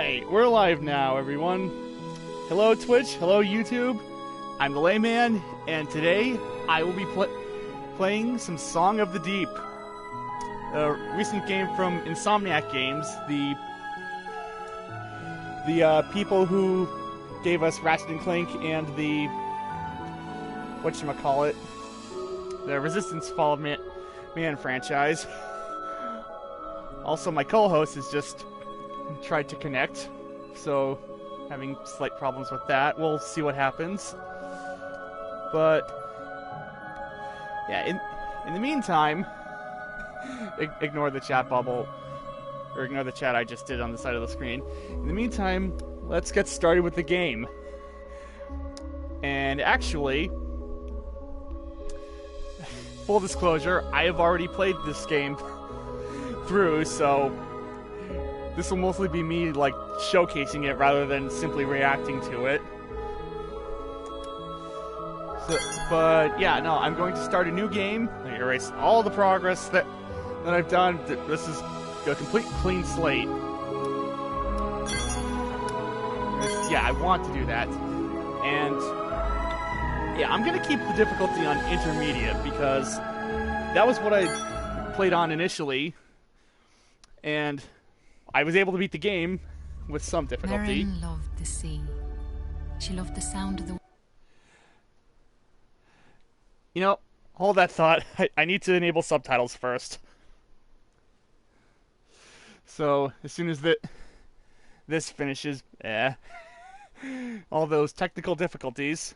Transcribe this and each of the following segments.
Alright, we're live now, everyone. Hello, Twitch. Hello, YouTube. I'm the Layman, and today I will be playing some Song of the Deep. A recent game from Insomniac Games, the people who gave us Ratchet and Clank and the whatchamacallit, the Resistance Fall of Man franchise. Also, my co-host has just tried to connect, so having slight problems with that. We'll see what happens. But yeah, in the meantime, ignore the chat bubble, or ignore the chat I just did on the side of the screen. In the meantime, let's get started with the game. And actually, full disclosure, I have already played this game through, so this will mostly be me, like, showcasing it rather than simply reacting to it. So, but, yeah, no, I'm going to start a new game. I erase all the progress that I've done. This is a complete clean slate. Yeah, I want to do that. And, yeah, I'm going to keep the difficulty on intermediate, because that was what I played on initially. And I was able to beat the game with some difficulty. Merrin loved the sea. She loved the sound of the... You know, hold that thought. I need to enable subtitles first. So, as soon as this finishes, all those technical difficulties,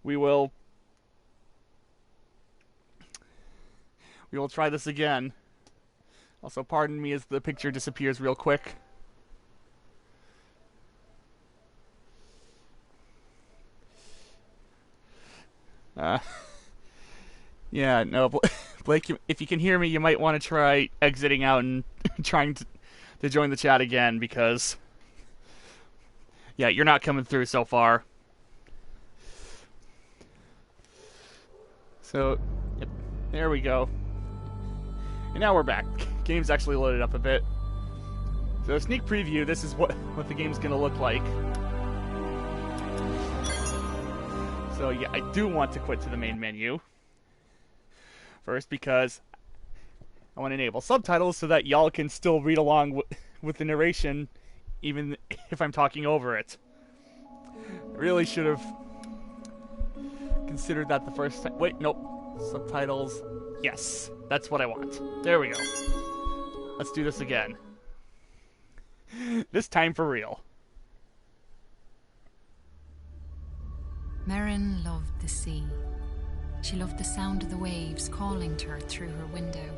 we will try this again. Also, pardon me as the picture disappears real quick. Yeah, no, Blake, if you can hear me, you might want to try exiting out and trying to join the chat again, because, yeah, you're not coming through so far. So, yep, there we go. And now we're back. Game's actually loaded up a bit. So, a sneak preview, this is what the game's gonna look like. So, yeah, I do want to quit to the main menu first, because I want to enable subtitles so that y'all can still read along with the narration, even if I'm talking over it. I really should have considered that the first time. Wait, nope. Subtitles. Yes, that's what I want. There we go. Let's do this again. This time for real. Merrin loved the sea. She loved the sound of the waves calling to her through her window.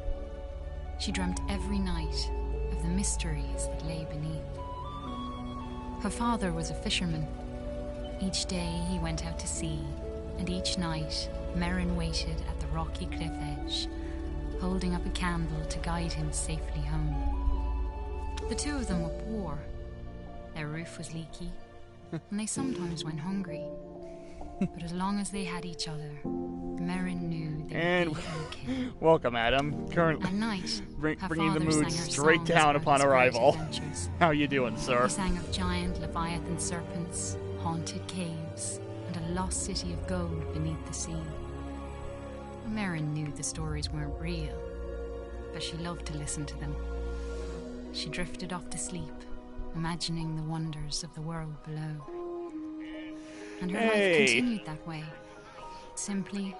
She dreamt every night of the mysteries that lay beneath. Her father was a fisherman. Each day he went out to sea, and each night Merrin waited at the rocky cliff edge, holding up a candle to guide him safely home. The two of them were poor. Their roof was leaky, and they sometimes went hungry. But as long as they had each other, Merrin knew they would be okay. Welcome, Adam. Currently, at night, bringing the mood straight down upon arrival. How you doing, sir? He sang of giant leviathan serpents, haunted caves, and a lost city of gold beneath the sea. Merrin knew the stories weren't real, but she loved to listen to them. She drifted off to sleep, imagining the wonders of the world below. And her life continued that way, simply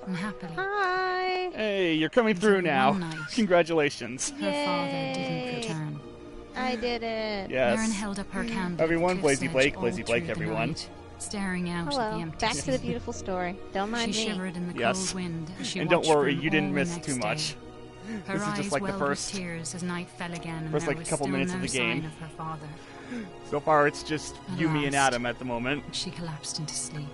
and happily. Hi! Hey, you're coming through now. Night, Congratulations. her father didn't return. I did it. Yes. Merrin held up her candle. Everyone, at the cliff's Blazy edge Blake, all Blazy Blake, through the everyone. night, staring out at the Hello. empty Back sea. to the beautiful story. Don't mind She me. shivered in the Yes. cold wind as she And don't watched for worry, him you didn't all miss the next too much. day. Her This is eyes just like the welled first with tears as night fell again, and first, there like, was couple still minutes no of the game. sign of her father. So far, it's just Yumi and last, Adam at the moment. She collapsed into sleep.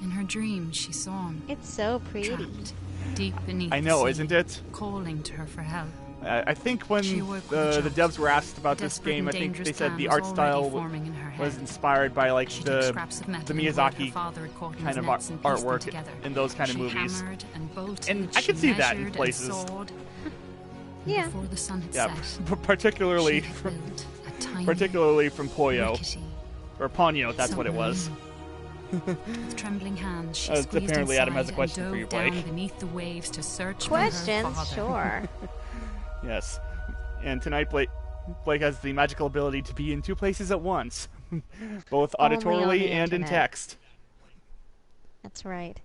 In her dreams, she saw him, It's so pretty. trapped deep beneath I know, the sea, isn't it? calling to her for help. I think when She awoke with a the jolt. devs were asked about A this desperate game, I and think they dangerous said plan the was art already style forming in her was head. inspired by like She the took scraps of metal the and wood her Miyazaki father had caught in kind his of nets and pieced them artwork together. in those kind of She movies. hammered and bolted, And I she can see that in measured places. and sawed. Yeah. Before the sun had Yeah, set, particularly she had built a tiny, particularly from Poyo rickety or Ponyo. That's what it was. submarine. With tremblling hands, she Apparently squeezed Adam inside has a question and for you, dove down Blake. beneath the waves to search Questions? for her father. Sure. Yes. And tonight, Blake has the magical ability to be in two places at once, both Only on auditorily the and in internet. text. That's right.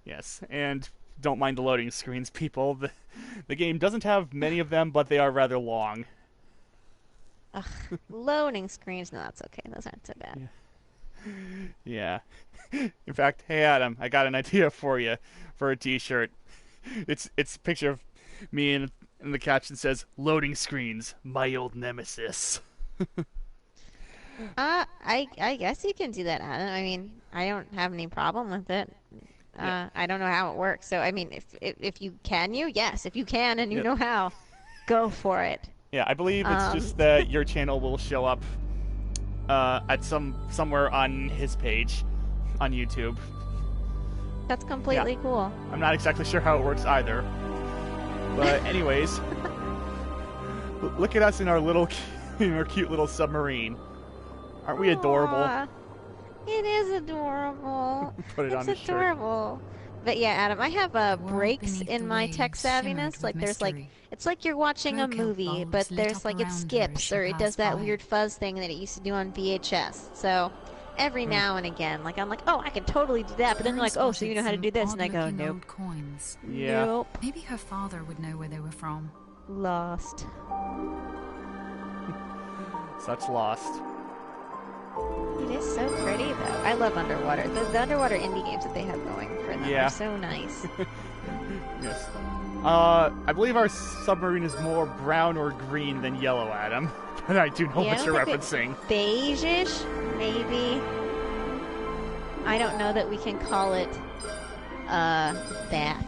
Yes, and don't mind the loading screens, people. The game doesn't have many of them, but they are rather long. Ugh. Loading screens. No, that's okay. Those aren't so bad. Yeah. In fact, hey Adam, I got an idea for you for a T-shirt. It's a picture of me and the caption says "Loading screens, my old nemesis." I guess you can do that, Adam. I mean, I don't have any problem with it. Yeah. I don't know how it works. So, I mean, if you can, yes, if you can and you Yep. know how, go for it. Yeah, I believe it's just that your channel will show up at somewhere on his page on YouTube. That's completely cool. I'm not exactly sure how it works either. But anyways, look at us in our cute little submarine. Aren't we adorable? Aw, it is adorable. Put it It's on his shirt. adorable. But yeah, Adam, I have world breaks beneath in the my waves tech shimmered savviness. with Like there's like mystery. it's like you're watching a Blackout movie, bulbs but lit there's up like it around her as skips she or it does passed that by. weird fuzz thing that it used to do on VHS. So every now and again, like I'm like, oh, I can totally do that. But then you're like, oh, so you know how to do this, and I go, Odd-looking nope, old coins. Yeah. nope, Maybe her father would know where they were from. lost. Such lost. It is so pretty though. I love underwater. The underwater indie games that they have going for them Yeah. are so nice. Yes. I believe our submarine is more brown or green than yellow, Adam. But I do know Yeah, what you're I think referencing. Beige-ish, maybe. I don't know that we can call it that.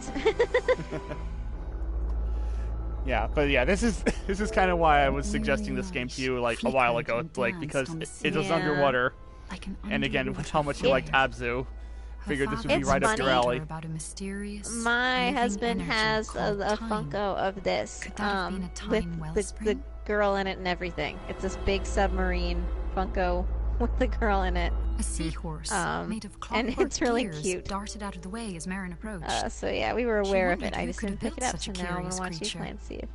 Yeah, but yeah, this is kind of why I was suggesting this game to you like a while ago, Blake, because it was Yeah. underwater, Like an and again with how much you underwater liked fire. Abzu, Her figured this would father be It's right up your funny. alley. About a mysterious My living husband energy has called a time. Funko of this Could that have been a time with the wellspring? girl in it and everything. It's this big submarine Funko with the girl in it. A seahorse made of and clockwork it's really gears cute. darted out of the way as Marin approached. So yeah, we were She aware of it. wondered I who just could didn't have pick it built up, so such a now I'm curious gonna watch you creature. play and see if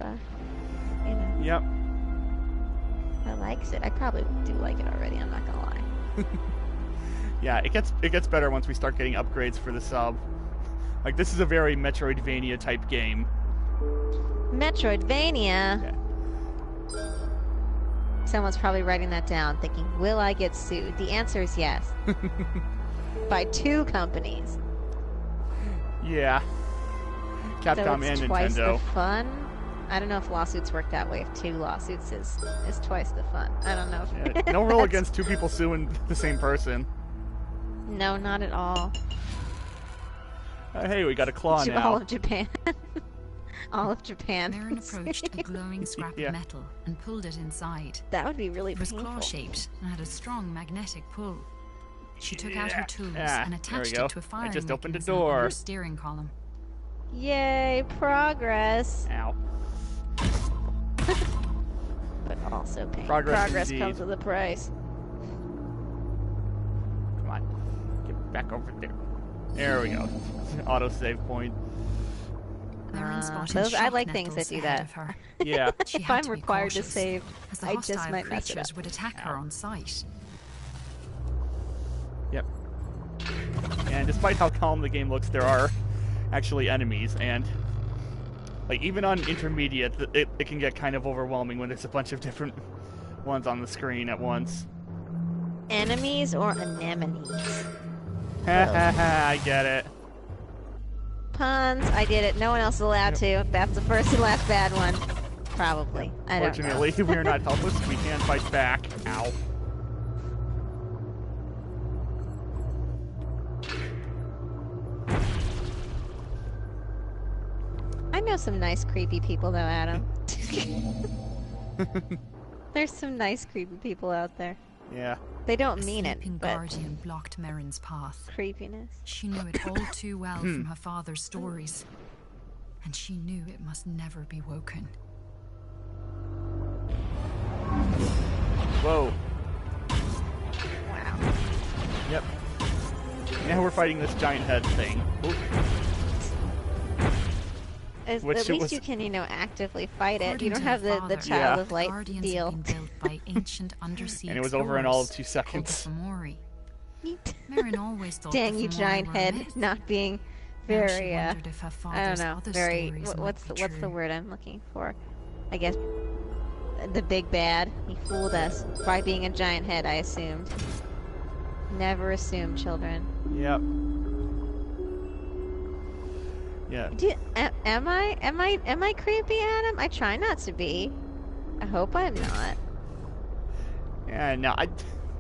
Yep. I likes it. I probably do like it already. I'm not gonna lie. Yeah, it gets better once we start getting upgrades for the sub. Like this is a very Metroidvania type game. Metroidvania. Yeah. Someone's probably writing that down, thinking, "Will I get sued?" The answer is yes. By 2 companies. Yeah. So Capcom it's and twice Nintendo. the fun. I don't know if lawsuits work that way. If 2 lawsuits is twice the fun. I don't know. If Yeah, no rule that's- against 2 people suing the same person. No, not at all. Hey, we got a claw To now. all of Japan. All of Japan. Marin approached a glowing scrap Yeah. of metal and pulled it inside. That would be really It was painful. claw-shaped and had a strong magnetic pull. She took out her tools Yeah, and there we attached go. it to a I firing just opened a mechanism on door. her steering column. Yay, progress. Ow. But also pain. Progress indeed. comes with a price. Come on. Get back over there. There we go. Autosave point. Marin spotted those- I shock like things nettles that do ahead that. of her. Yeah. She If had I'm to be required to cautious, save, as the I just hostile might mess it creatures up. would attack her on sight. Yep. And despite how calm the game looks, there are actually enemies, and like even on intermediate, it can get kind of overwhelming when there's a bunch of different ones on the screen at once. Enemies or anemones? Ha ha ha! I get it. Puns. I did it. No one else is allowed to. That's the first and last bad one. Probably. I don't know. Fortunately, we are not helpless. We can fight back. Ow. I know some nice creepy people though, Adam. There's some nice creepy people out there. Yeah. They don't A mean it, sleeping but guardian blocked Marin's path. creepiness. She knew it all too well from her father's stories. and she knew it must never be woken. Whoa. Wow. Yep. Now we're fighting this giant head thing. Ooh. At least you can, actively fight it. You don't have the child of light deal. Built by ancient undersea And it was over in all of 2 seconds. Merrin always thought Dang the you, Fomori giant were a head, myth. not being Now she very, wondered if her I father's don't know, other very, stories what's might be the true. word I'm looking for? I guess the big bad. He fooled us by being a giant head, I assumed. Never assume, children. Yep. Yeah. Am I creepy, Adam? I try not to be. I hope I'm not. Yeah, no,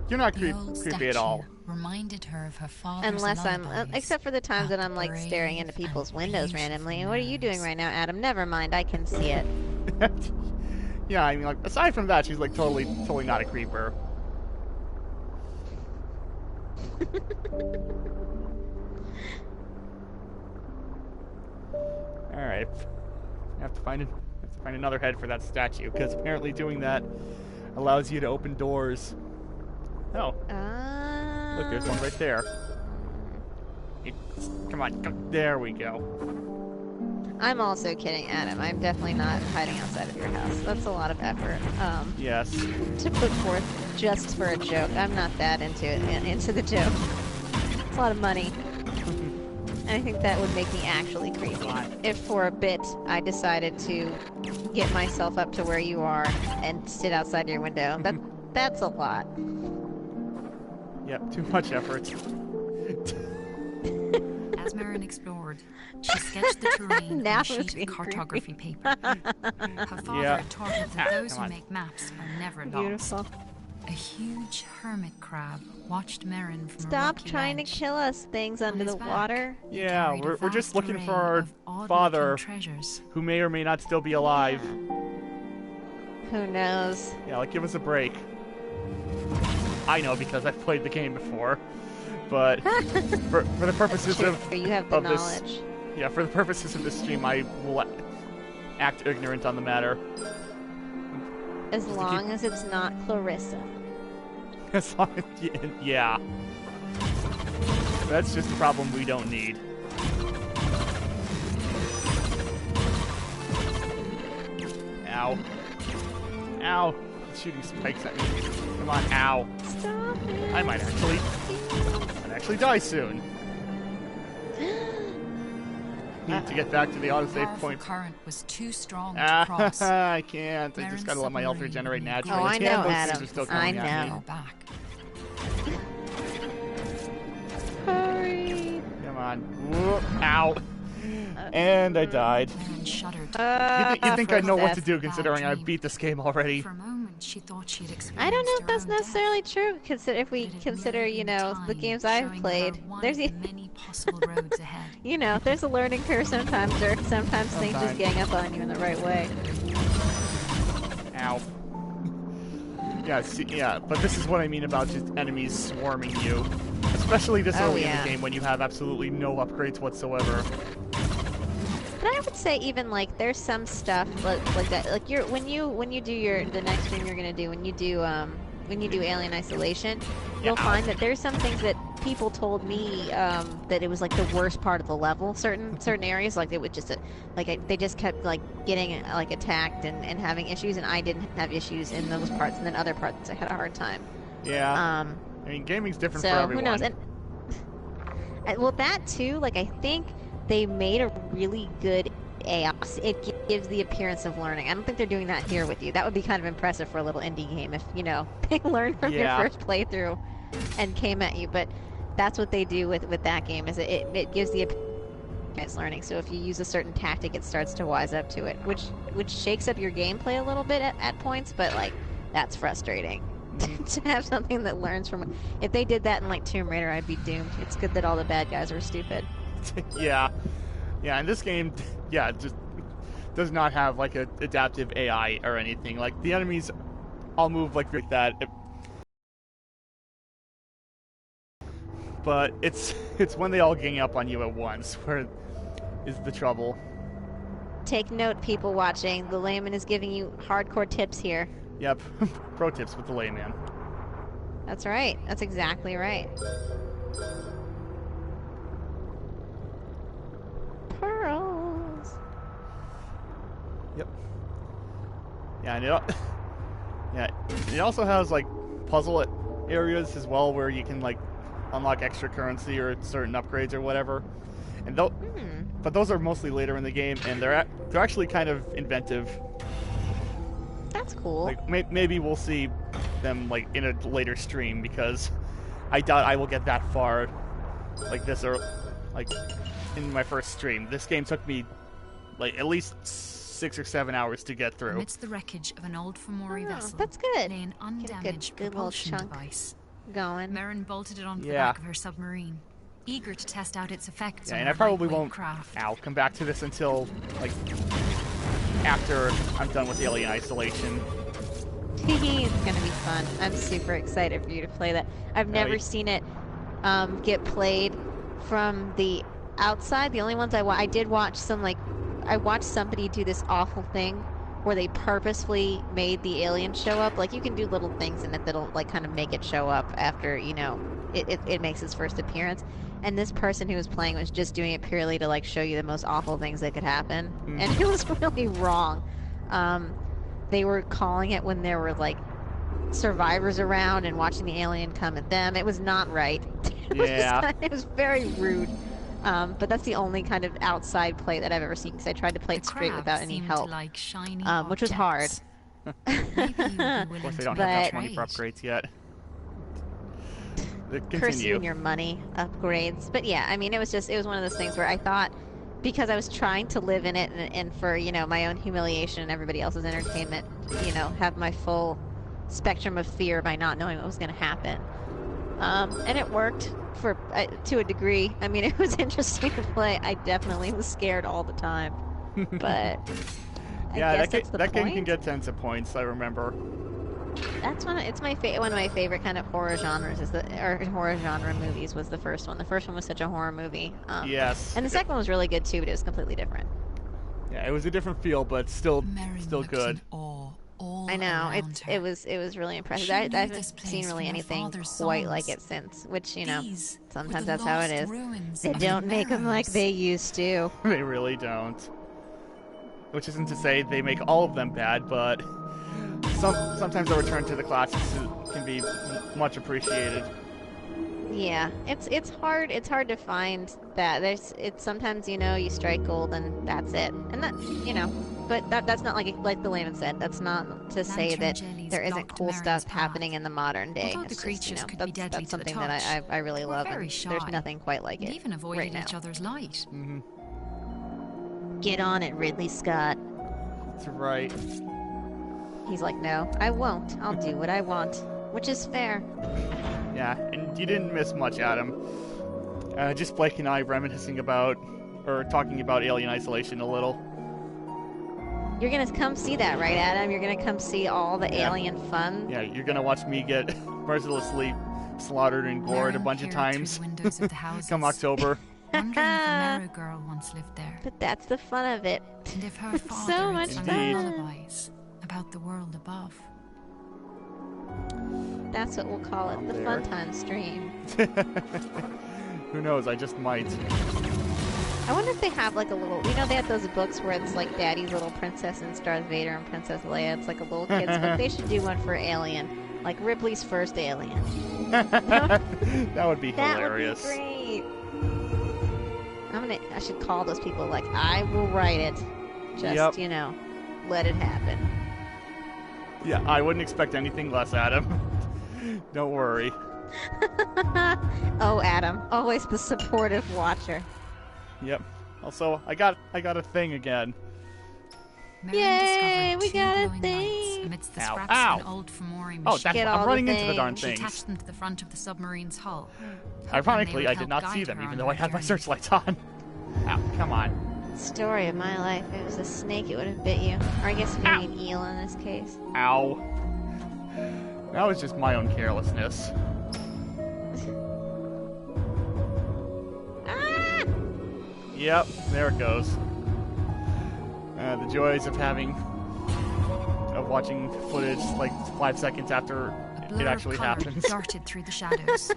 you're not The old creepy at all. Reminded her of her father's Unless I'm, lullabies except for the times that about I'm like brave staring into people's and windows beautiful randomly. What are you doing nerves. right now, Adam? Never mind, I can see it. Yeah, I mean, like, aside from that, she's like totally not a creeper. All right, I have to find another head for that statue because apparently doing that allows you to open doors. Oh, look, there's one right there. Come on, there we go. I'm also kidding, Adam. I'm definitely not hiding outside of your house. That's a lot of effort. Yes. To put forth just for a joke. I'm not that into the joke. It's a lot of money. And I think that would make me actually creepy. If for a bit I decided to get myself up to where you are and sit outside your window. That's a lot. Yep, too much effort. As Merrin explored, she sketched the terrain on a sheet of cartography paper. Her father had taught her that those who make maps are never lost. Beautiful. A huge hermit crab watched Merrin from a Stop rocky trying ledge. to kill us, things under the water. Yeah, Carried a we're just vast looking for array our of father, odd-looking treasures. who may or may not still be alive. Who knows? Yeah, like, give us a break. I know because I've played the game before, but for the purposes of you have the this, knowledge. yeah, for the purposes of this stream, I will act ignorant on the matter. As long as it's not Clarissa. As long as, yeah. That's just a problem we don't need. Ow. Ow. It's shooting spikes at me. Come on, ow. Stop it. I might actually die soon. Need to get back to the autosave point. The current was too strong to cross. I can't. I just gotta let my health regenerate naturally. Oh, I know, Those Adam. things are still I coming at me. know. Back. Hurry. Come on. Whoop. Ow. And I died. Merrin shuddered. You'd think I know what to Princess. do considering I beat this game already. For a moment, she thought she'd experienced I don't know if her that's own death. necessarily true. If we But it had consider, merely been the time games I've showing played, her one there's of the many possible roads ahead. there's a learning curve sometimes, or sometimes things just gang up on you in the right way. Ow. Yeah, see, yeah, but this is what I mean about just enemies swarming you. Especially this early in the game when you have absolutely no upgrades whatsoever. But I would say even like there's some stuff like that. Like when you do the next stream you're gonna do when you do Alien Isolation, you'll find that there's some things that people told me that it was like the worst part of the level. Certain areas like it would just they just kept like getting like attacked and having issues, and I didn't have issues in those parts, and then other parts I had a hard time. Yeah. I mean, gaming's different for So everyone. who knows? And well, that too. Like I think they made a really good AI. It gives the appearance of learning. I don't think they're doing that here with you. That would be kind of impressive for a little indie game if, they learned from your first playthrough and came at you. But that's what they do with that game, is it gives the appearance learning. So if you use a certain tactic, it starts to wise up to it, which shakes up your gameplay a little bit at points, but, like, that's frustrating. To have something that learns from... If they did that in, like, Tomb Raider, I'd be doomed. It's good that all the bad guys were stupid. Yeah, and this game, just does not have like a adaptive AI or anything. Like the enemies all move like that, but it's when they all gang up on you at once where is the trouble. Take note, people watching. The layman is giving you hardcore tips here. Yep. Pro tips with the layman. That's right. That's exactly right. Pearls. Yep. Yeah, and it also has like puzzle areas as well where you can like unlock extra currency or certain upgrades or whatever. And but those are mostly later in the game, and they're actually kind of inventive. That's cool. Like maybe we'll see them like in a later stream, because I doubt I will get that far like this, or like in my first stream. This game took me like at least 6 or 7 hours to get through. Amidst the wreckage of an old Fomori vessel, that's good. lay an undamaged good little propulsion chunk device. Going. Merrin bolted it onto the back of her submarine, eager to test out its effects on and her I probably lightweight won't craft. come back to this until like after I'm done with Alien Isolation. It's gonna be fun. I'm super excited for you to play that. I've never seen it get played from the outside. The only ones I did watch some, like, I watched somebody do this awful thing where they purposefully made the alien show up. Like, you can do little things in it that'll like kind of make it show up after, you know, it makes its first appearance. And this person who was playing was just doing it purely to like show you the most awful things that could happen. And it was really wrong. They were calling it when there were like survivors around and watching the alien come at them. It was not right. It was very rude. But that's the only kind of outside play that I've ever seen, because I tried to play it straight without any help, like shiny which was hard. Of course, they don't have enough money for upgrades yet. Curse you and your money upgrades. But yeah, I mean, it was one of those things where I thought, because I was trying to live in it and for, you know, my own humiliation and everybody else's entertainment, you know, have my full spectrum of fear by not knowing what was going to happen. And it worked to a degree. I mean, it was interesting to play. I definitely was scared all the time. But yeah, that game can get tens of points, I remember. That's one of my favorite kind of horror genres horror genre movies was the first one. The first one was such a horror movie. Yes. And the second one was really good too, but it was completely different. Yeah, it was a different feel, but still good. All I know, it was really impressive. I haven't this seen really from her anything father's quite songs. like it since, which, you know, These were sometimes the that's how it lost is. ruins They of don't the make them like Meadows. they used to. They really don't. Which isn't to say they make all of them bad, but sometimes a return to the classics can be much appreciated. Yeah, it's hard to find that. It's sometimes, you know, you strike gold and that's it, and that, you know, but that's not like the layman said. That's not to say Lantern that jellies there isn't blocked cool Mary's stuff path. happening in the modern day. Although the It's just, you creatures know, could be deadly that's to the something that touch, I really they were love. very And shy, there's nothing quite like and it. even avoided right now. each other's light. Get on it, Ridley Scott. That's right. He's like, no, I won't. I'll do what I want, which is fair. Yeah, and you didn't miss much, Adam. Just Blake and I reminiscing about, or talking about Alien Isolation a little. You're gonna come see that, right, Adam? You're gonna come see all the alien fun? Yeah, you're gonna watch me get mercilessly slaughtered and gored a Merrin bunch of peered times through the windows of the houses, come October. wondering if a Merrow girl once lived there, But that's the fun of it. and if her father So had much sung Indeed. lullabies about the world above. That's what we'll call it, the There. fun time stream. Who knows, I just might. I wonder if they have like a little, you know, they have those books where it's like Daddy's Little Princess and Darth Vader and Princess Leia. It's like a little kid's book. They should do one for Alien, like Ripley's first Alien. That would be That hilarious. would be great. I should call those people, like, I will write it. Just, Yep. you know, let it happen. Yeah, I wouldn't expect anything less, Adam. Don't worry. Oh, Adam, always the supportive watcher. Yep. Also, I got a thing again. Merrin Yay, discovered we two got a glowing thing. lights amidst the Ow, scraps ow. of an old Fomori machine. Oh, that's, Get all I'm the running into the things. darn She things. attached them to the front of the submarine's hull. Ironically, I They did would not see help them, guide her even on though her I had my journey. searchlights on. Ow, come on. Story of my life. If it was a snake, it would have bit you. Or I guess maybe an eel in this case. Ow. That was just my own carelessness. Ah! Yep, there it goes. The joys of watching footage like 5 seconds after it actually happens. Darted through the shadows.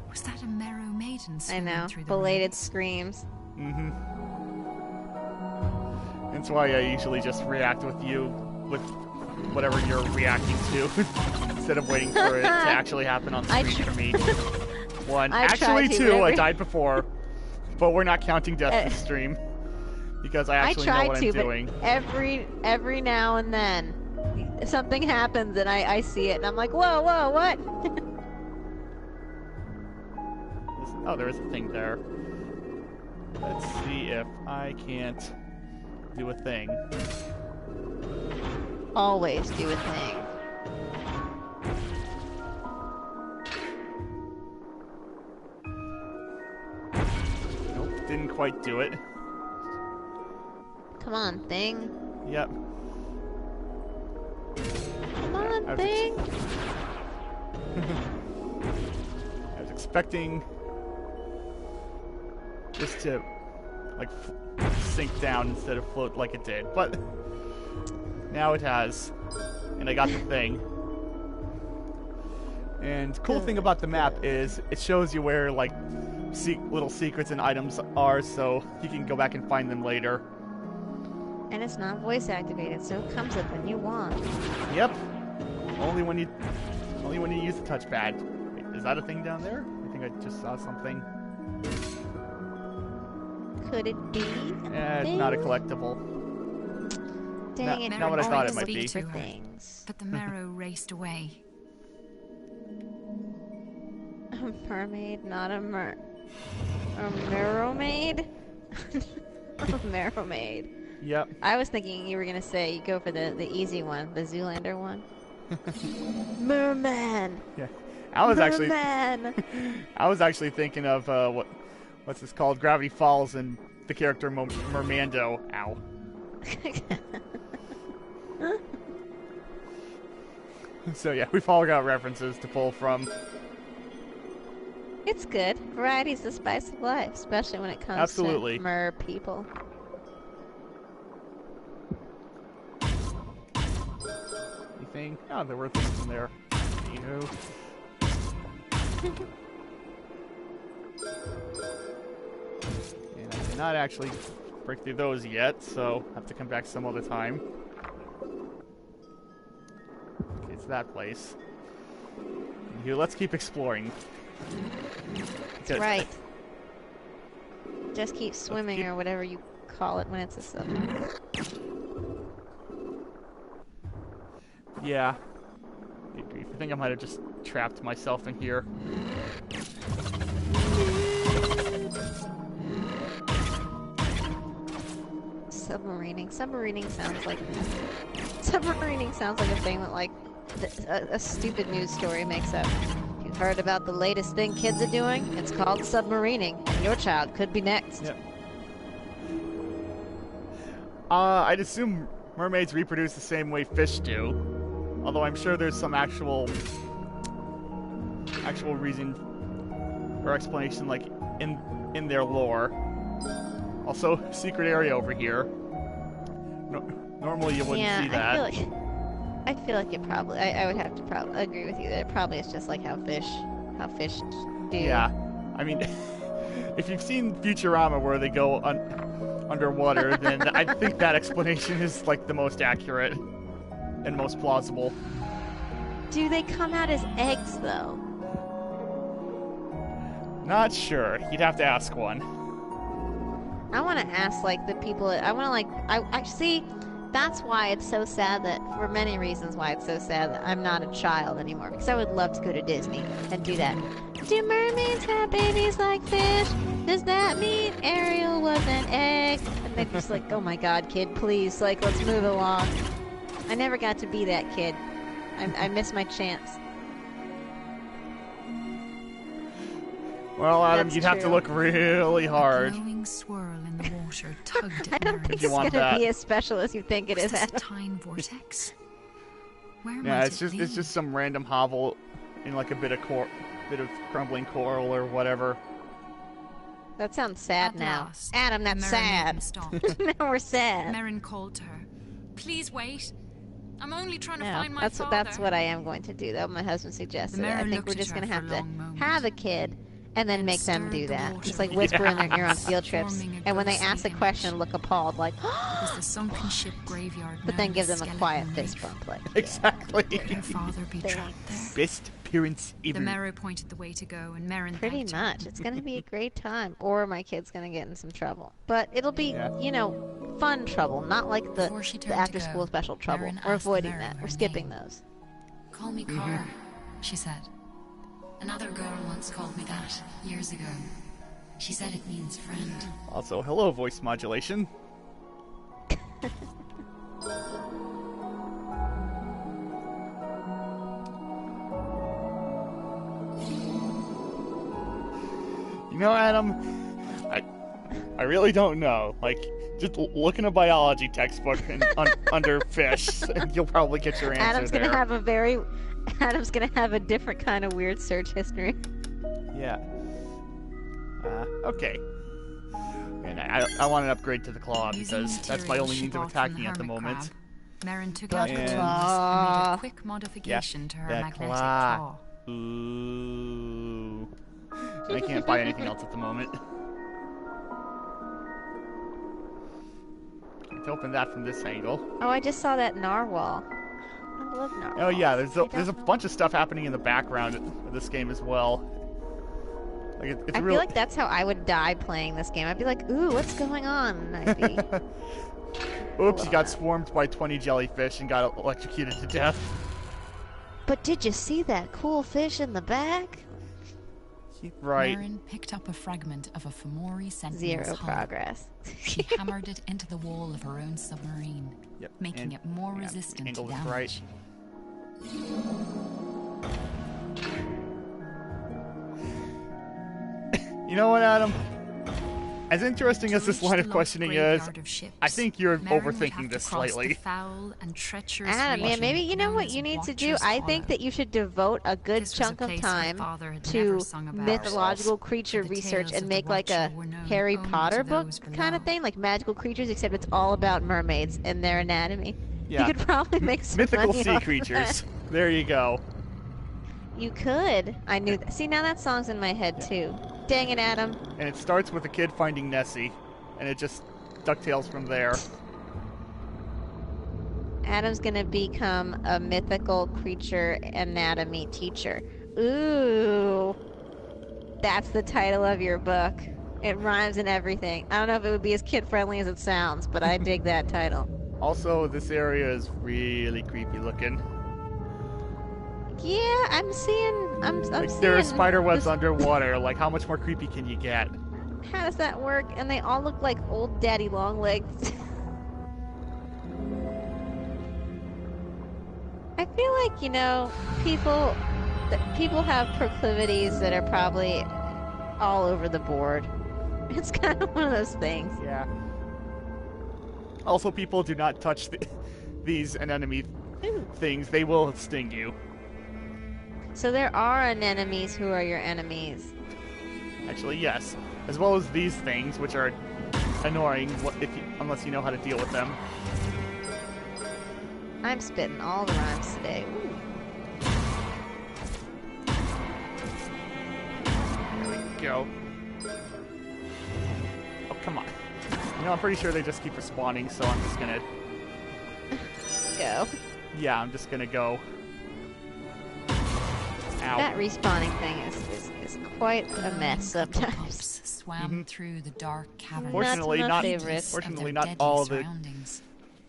Was that a Merrow maiden I swimming know. through the Belated reeds? screams. Mm-hmm. That's why I usually just react with you with whatever you're reacting to instead of waiting for it to actually happen on screen for me. One, actually two, I died before, but we're not counting death this stream because I actually know what I'm doing. But every now and then something happens and I see it and I'm like, whoa, what? Oh, there is a thing there. Let's see if I can't do a thing. Always do a thing. Nope, didn't quite do it. Come on, thing. Yep. Come on, thing. I was expecting this to, like, sink down instead of float like it did, but now it has, and I got the thing. And cool thing about the map is it shows you where, like, little secrets and items are, so you can go back and find them later. And it's not voice activated, so it comes up when you want. Yep. Only when you use the touchpad. Wait, is that a thing down there? I think I just saw something. Could it be? It's not a collectible. Dang it! Not what I thought it might be. For things. But the Merrow raced away. A mermaid, not a merrowmaid? A merrowmaid. Yep. I was thinking you were gonna say you go for the easy one, the Zoolander one. Merman. Yeah. I was actually thinking of what's this called? Gravity Falls and the character Mermando. Ow. So yeah, we've all got references to pull from. It's good. Variety's the spice of life, especially when it comes to mer people. Anything? Oh, there were things in there. Anywho. And I did not actually break through those yet, so I have to come back some other time. Okay, it's that place. Here, let's keep exploring. That's right. Just keep swimming or whatever you call it when it's a submarine. Yeah. I think I might have just trapped myself in here. Submarining. Submarining sounds like a thing that like a stupid news story makes up. If you've heard about the latest thing kids are doing, it's called submarining, and your child could be next. Yep. I'd assume mermaids reproduce the same way fish do. Although I'm sure there's some actual reason or explanation, like in their lore. Also, secret area over here. Normally you wouldn't see that. I feel like it probably. I would have to probably agree with you that it probably is just like how fish do. Yeah, I mean, if you've seen Futurama where they go underwater, then I think that explanation is like the most accurate and most plausible. Do they come out as eggs though? Not sure. You'd have to ask one. I want to ask like the people. I want to like. I see. That's why it's so sad that, for many reasons why it's so sad that I'm not a child anymore, because I would love to go to Disney and do that. Do mermaids have babies like fish? Does that mean Ariel was an egg? And they're just like, oh my god, kid, please, like, let's move along. I never got to be that kid. I missed my chance. Well, Adam, you'd have to look really hard. A glowing swirl in the water tugged I at don't think Mary. it's gonna be as special as you think it is. Was this a time vortex? Where Yeah, might it's it just some random hovel in like a bit of crumbling coral or whatever. That sounds sad At now. last, Adam, the that's Merry sad. Maiden stopped. Now we're sad. Merrin called to her. Please wait. I'm only trying to No, find my that's father. that's what I am going to do, though. My husband suggested it. I Merrin think looked we're at just her going to for have a to long moment. have a kid and then make them stirred do the that. water Just like with whisper in their her ear on field trips. forming a And when they ghostly ask a question, image. look appalled, like, It was the sunken ship graveyard. but now then with give them a skeleton quiet reef. fist bump, like, Exactly. Could her father be trapped there? Best appearance The ever. Merrow pointed the way to go, and Merrin pretty thanked her. much. It's going to be a great time. Or my kid's going to get in some trouble. But it'll be, Yeah. you know, fun trouble, not like Before she the turned to after-school go, special trouble. Merrin We're asked the avoiding Merrow that. her We're skipping name. those. Call me Cara, she said. Another girl once called me that, years ago. She said it means friend. Also, hello, voice modulation. You know, Adam, I really don't know. Like, just look in a biology textbook and under fish, and you'll probably get your answer Adam's there. Adam's gonna have a different kind of weird search history. Yeah. Okay. And I want an upgrade to the claw Using because that's my materials only she means of bought from attacking the at the hermit moment. crab, Merrin took out her And- tools and made Claw. a quick modification to her that magnetic claw. claw. Ooh. I can't buy anything else at the moment. Can't open that from this angle. Oh, I just saw that narwhal. I love narwhals. Oh yeah, there's I a don't know. bunch of stuff happening in the background of this game as well. Like it's I really. feel like that's how I would die playing this game. I'd be like, ooh, what's going on? And I'd be... Oops, you got swarmed by 20 jellyfish and got electrocuted to death. But did you see that cool fish in the back? Right. Merrin picked up a fragment of a Fomori Sentinel's Zero hull. progress. She hammered it into the wall of her own submarine, Yep. making and- it more yeah, resistant to angle is damage. right. You know what, Adam? As interesting as this To line reach of the questioning lost is, graveyard of ships, I think you're Merrin would overthinking have to this cross slightly. The foul and treacherous Adam, man, region maybe you know known what as you need to do? Watcher's I Hollow. think that you should devote a good This was a chunk of place her time father had to never sung about. mythological creature The research tales and of make the like a Watcher were known Harry only Potter to book those kind of below. thing, like magical creatures, except it's all about mermaids and their anatomy. Yeah. You could probably make some Mythical money sea off creatures. that. There you go. You could. I knew that. See, now that song's in my head too. Dang it, Adam. And it starts with a kid finding Nessie, and it just ducktails from there. Adam's gonna become a mythical creature anatomy teacher. Ooh. That's the title of your book. It rhymes and everything. I don't know if it would be as kid-friendly as it sounds, but I dig that title. Also, this area is really creepy looking. Yeah, I'm seeing... I'm Like, seeing... there are spider webs this- underwater. Like, how much more creepy can you get? How does that work? And they all look like old daddy long legs. I feel like, you know, people have proclivities that are probably all over the board. It's kind of one of those things. Yeah. Also, people do not touch these anemone things. They will sting you. So there are anemones who are your enemies. Actually, yes. As well as these things, which are annoying unless you know how to deal with them. I'm spitting all the rhymes today. Ooh. There we go. Oh, come on. You know, I'm pretty sure they just keep respawning, so I'm just gonna... Go. Yeah, I'm just gonna go. Ow. That respawning thing is quite a mess sometimes. Pups swam through the dark caverns. Fortunately, my not- favorite. Fortunately, of not their all deadly the surroundings.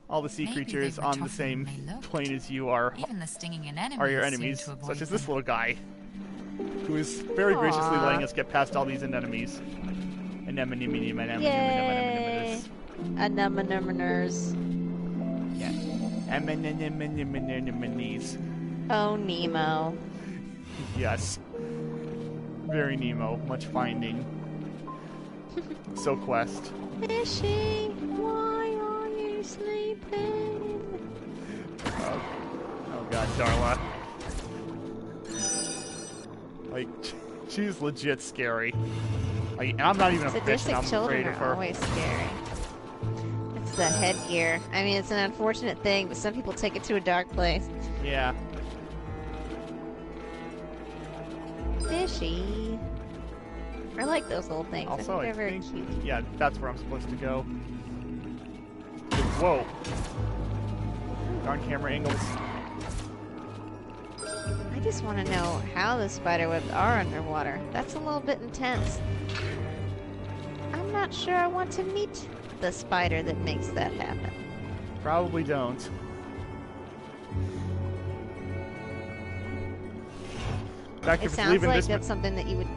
all the sea Maybe creatures they were on the tougher same than they looked. plane as you are Even the stinging anemones are your seemed enemies, to avoid such as this them. little guy, who is very graciously Aw. letting us get past all these anemones. Yay! Anemones. Yeah. Anemones. Oh, Nemo. Yes. Very Nemo. Much finding. So quest. Fishy, why are you sleeping? Oh god, Darla. Like, she's legit scary. And I'm not even a fish, and Sadistic I'm children afraid of are her. always scary. It's the headgear. I mean, it's an unfortunate thing, but some people take it to a dark place. Yeah. Fishy. I like those little things. Also, I think they're very cute. yeah, that's where I'm supposed to go. Whoa. Darn camera angles. I just want to know how the spiderwebs are underwater. That's a little bit intense. I'm not sure I want to meet the spider that makes that happen. Probably don't. In fact, It if it's sounds leaving like this, that's something that you would...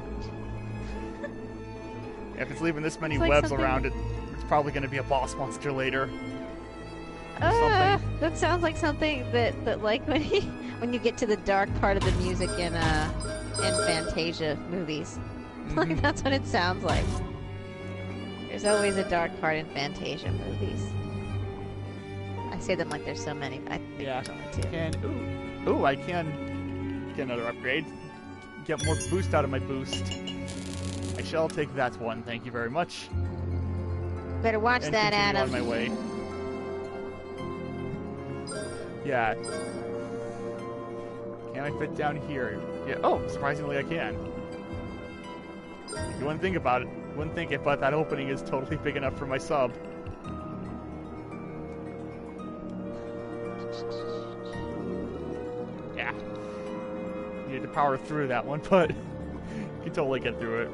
if it's leaving this many It's like webs something- around it, it's probably going to be a boss monster later. Something. That sounds like something that like when you get to the dark part of the music in Fantasia movies. Like Mhm. that's what it sounds like. There's always a dark part in Fantasia movies. I say them like there's so many. But I think Yeah. there's only two. And ooh, I can get another upgrade. Get more boost out of my boost. I shall take that one. Thank you very much. Better watch And that, continue Adam. on my way. Yeah. Can I fit down here? Yeah. Oh, surprisingly I can. You wouldn't think about it. Wouldn't think it, but that opening is totally big enough for my sub. Yeah. Needed to power through that one, but you can totally get through it.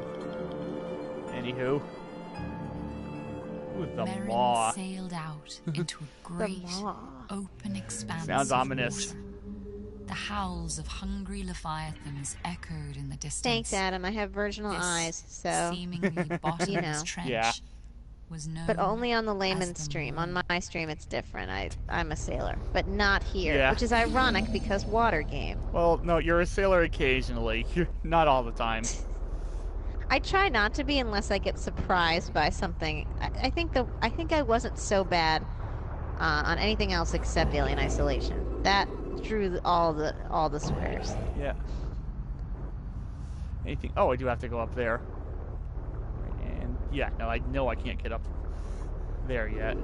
Anywho. Ooh, the Merrin maw. sailed out into a The great maw. open expanse Sounds of ominous. water. The howls of hungry leviathans echoed in the distance. Thanks, Adam. I have virginal This eyes, so seemingly bottomless you know. trench Yeah. was known but only on the as Layman the stream. maw. On my stream, it's different. I'm a sailor, but not here, Yeah. which is ironic because water game. Well, no, you're a sailor occasionally. You're not all the time. I try not to be unless I get surprised by something. I think I wasn't so bad on anything else except Alien Isolation. That drew all the swears. Yeah. Anything? Oh, I do have to go up there. And yeah, no, I know I can't get up there yet.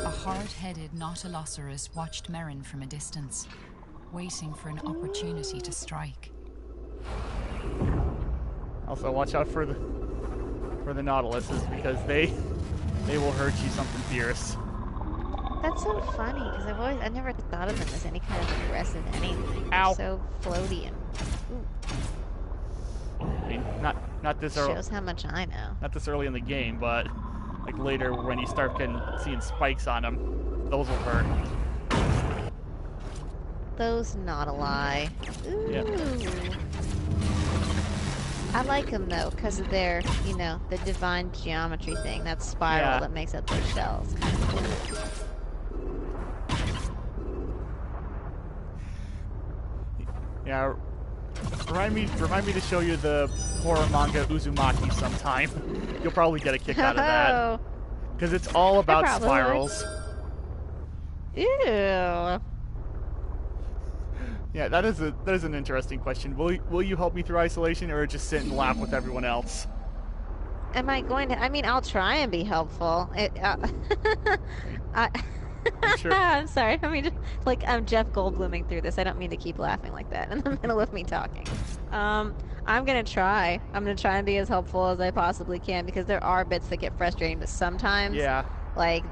A hard-headed Nautilus watched Merrin from a distance, waiting for an opportunity to strike. Also, watch out for the Nautiluses because they will hurt you something fierce. That's so funny because I never thought of them as any kind of aggressive anything. They're Ow. so floaty and I mean, not this early, shows how much I know. not this early in the game, but like later when you start seeing spikes on them, those will hurt. Those not a lie. Ooh. Yeah. I like them though because of their, the divine geometry thing. That spiral Yeah. that makes up their shells. Kind of cool. Yeah. Remind me to show you the horror manga Uzumaki sometime. You'll probably get a kick out of that Oh, because it's all about probably would. spirals. ew. Yeah, that is an interesting question. Will you help me through isolation or just sit and laugh with everyone else? Am I going to? I mean, I'll try and be helpful. Sure. I'm sorry. I mean, like I'm Jeff Goldbluming through this. I don't mean to keep laughing like that in the middle of me talking. I'm gonna try. I'm gonna try and be as helpful as I possibly can because there are bits that get frustrating, but sometimes, Yeah. like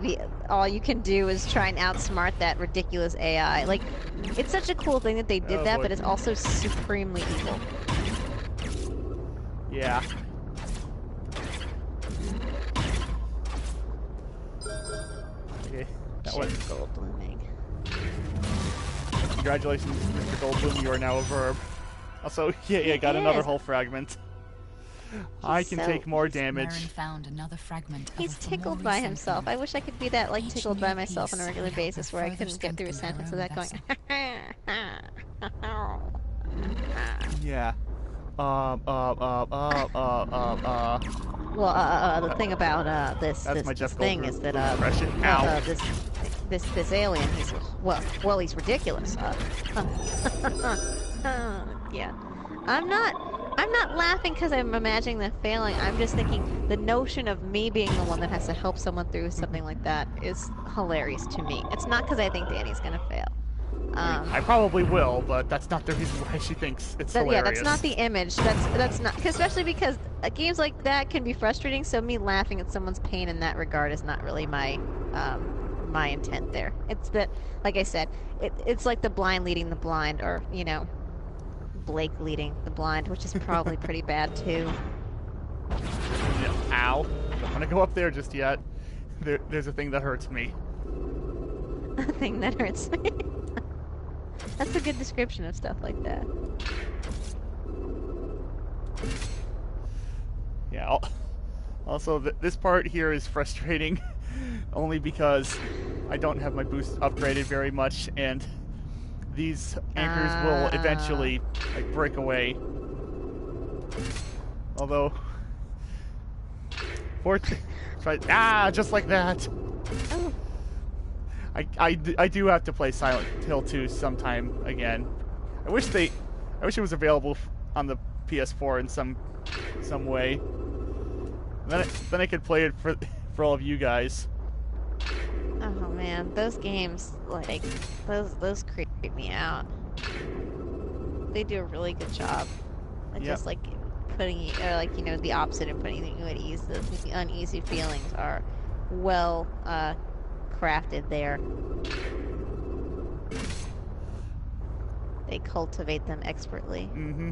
all you can do is try and outsmart that ridiculous AI. Like, it's such a cool thing that they did Oh, that, boy. but it's also supremely evil. Yeah. Okay. That Jeff was. Goldbluming. Congratulations, Mr. Goldblum. You are now a verb. Also, yeah, got another Yes. hull fragment. I can so- take more Merrin damage. found another fragment. He's of a tickled Fomori by himself. I sentiment. wish I could be that, like, Each tickled new by myself on a piece regular would help basis her where I further couldn't get through a strengthen her sentence own without going. Yeah. Well, the thing about this That's my this Jeff thing Goldblum is that impression. Ow. this alien, he's ridiculous. Yeah. I'm not laughing because I'm imagining them failing. I'm just thinking the notion of me being the one that has to help someone through something like that is hilarious to me. It's not because I think Danny's gonna fail. I mean, I probably will, but that's not the reason why she thinks it's hilarious. Yeah, that's not the image. That's not, especially because games like that can be frustrating. So me laughing at someone's pain in that regard is not really my intent there. It's that, like I said, it's like the blind leading the blind, or Blake leading the blind, which is probably pretty bad too. Yeah, ow! Don't want to go up there just yet. There's a thing that hurts me. A thing that hurts me. That's a good description of stuff like that. Yeah. Also, this part here is frustrating, only because I don't have my boost upgraded very much, and these anchors will eventually break away. Although, just like that. Oh. I do have to play Silent Hill 2 sometime again. I wish it was available on the PS4 in some way. Then I could play it for all of you guys. Oh man, those games, like, those creep me out. They do a really good job. And just like putting you, or like, the opposite of putting you at ease. The uneasy feelings are well crafted there. They cultivate them expertly. Mm-hmm.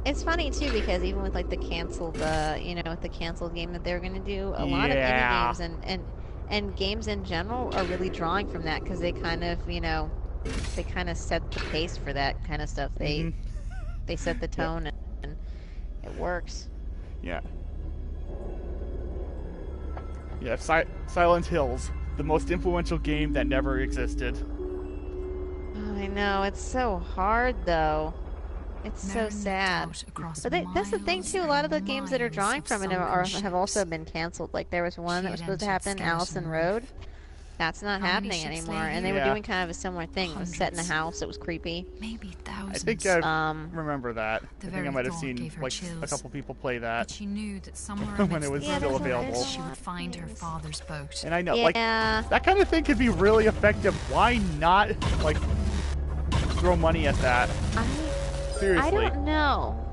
It's funny too because even with like the canceled, with the canceled game that they're gonna do, a lot of indie games and games in general are really drawing from that because they kind of, they kind of set the pace for that kind of stuff. They set the tone and it works. Yeah. Yeah. Silent Hills, the most influential game that never existed. Oh, I know, it's so hard though. It's so sad. But that's the thing too. A lot of the games that are drawing from it have also been canceled. Like there was one that was supposed to happen, Allison Road. That's not happening anymore. And they were doing kind of a similar thing. It was set in a house. It was creepy. Maybe thousands. I think I remember that. I think I might have seen like a couple people play that. But she knew that somewhere when it was still available. She would find her father's boat. And I know, like, that kind of thing could be really effective. Why not, like, throw money at that? Seriously. I don't know.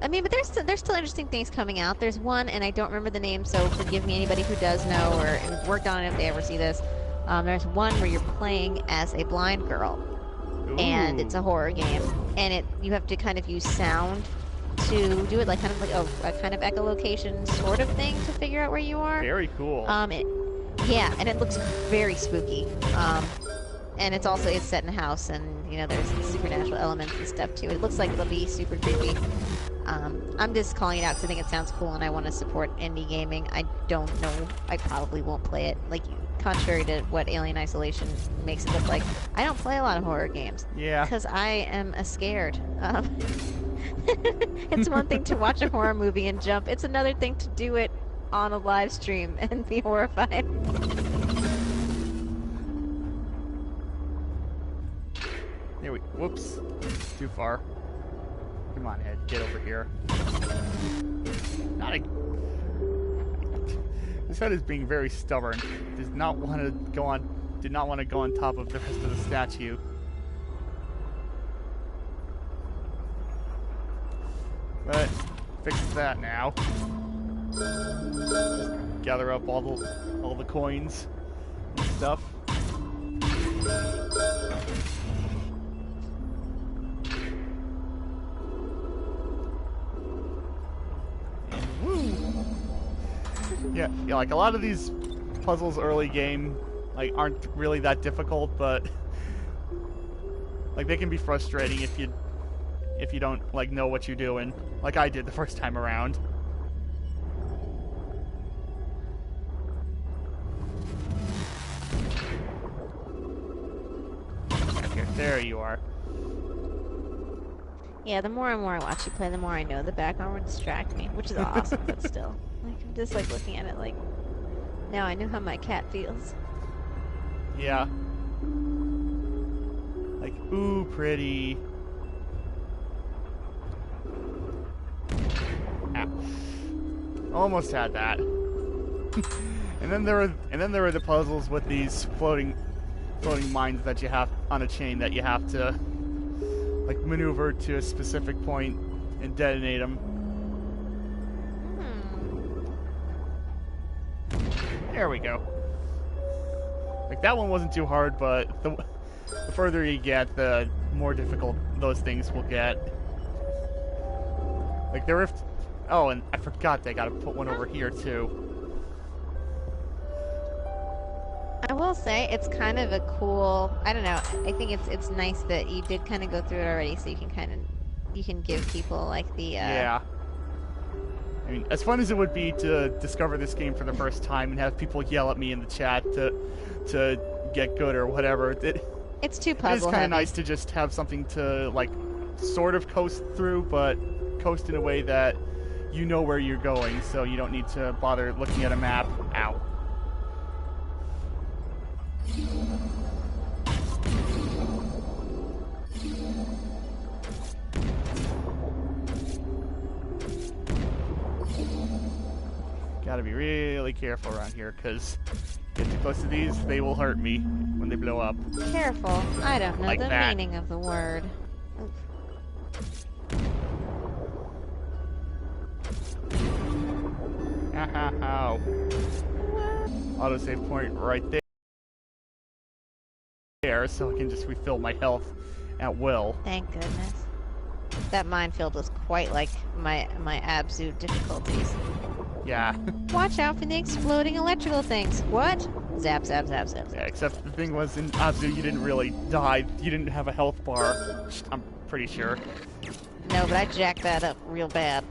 I mean, but there's still interesting things coming out. There's one, and I don't remember the name, so forgive me anybody who does know or worked on it if they ever see this. There's one where you're playing as a blind girl, and it's a horror game, and you have to kind of use sound to do it, like kind of like a kind of echolocation sort of thing to figure out where you are. Very cool. Yeah, and it looks very spooky. And it's set in a house, and there's supernatural elements and stuff too. It looks like it'll be super creepy. I'm just calling it out because I think it sounds cool, and I want to support indie gaming. I don't know. I probably won't play it. Like, contrary to what Alien Isolation makes it look like, I don't play a lot of horror games. Yeah. Because I am scared. It's one thing to watch a horror movie and jump. It's another thing to do it on a live stream and be horrified. Whoops. Too far. Come on, Ed. Get over here. This head is being very stubborn. Does not want to go on. Did not want to go on top of the rest of the statue. But fix that now. Just gather up all the coins and stuff. Yeah, like a lot of these puzzles early game, like, aren't really that difficult, but like they can be frustrating if you don't like know what you're doing, like I did the first time around. Okay, there you are. Yeah, the more and more I watch you play, the more I know the background would distract me, which is awesome, but still. Like, I'm just, like, looking at it like, now I know how my cat feels. Yeah. Like, ooh, pretty. Almost had that. And then there were the puzzles with these floating mines that you have on a chain that you have to like maneuver to a specific point and detonate them. There we go. Like that one wasn't too hard, but the further you get, the more difficult those things will get. Like there were. Oh, and I forgot they gotta put one over here too. I will say it's kind of a cool. I don't know. I think it's nice that you did kind of go through it already, so you can give people like the. Yeah. I mean, as fun as it would be to discover this game for the first time and have people yell at me in the chat to get good or whatever, it's too puzzle. It's kind of nice to just have something to like sort of coast through, but coast in a way that you know where you're going, so you don't need to bother looking at a map. Ow. Gotta be really careful around here, because get too close to these, they will hurt me when they blow up. Careful. I don't know Like the that. meaning of the word. Ow. Autosave point right there, so I can just refill my health at will. Thank goodness. That minefield was quite like my absolute difficulties. Yeah. Watch out for the exploding electrical things. What? Zap, zap, zap, zap, zap. Yeah, except the thing was, in Abzu, you didn't really die. You didn't have a health bar. I'm pretty sure. No, but I jacked that up real bad.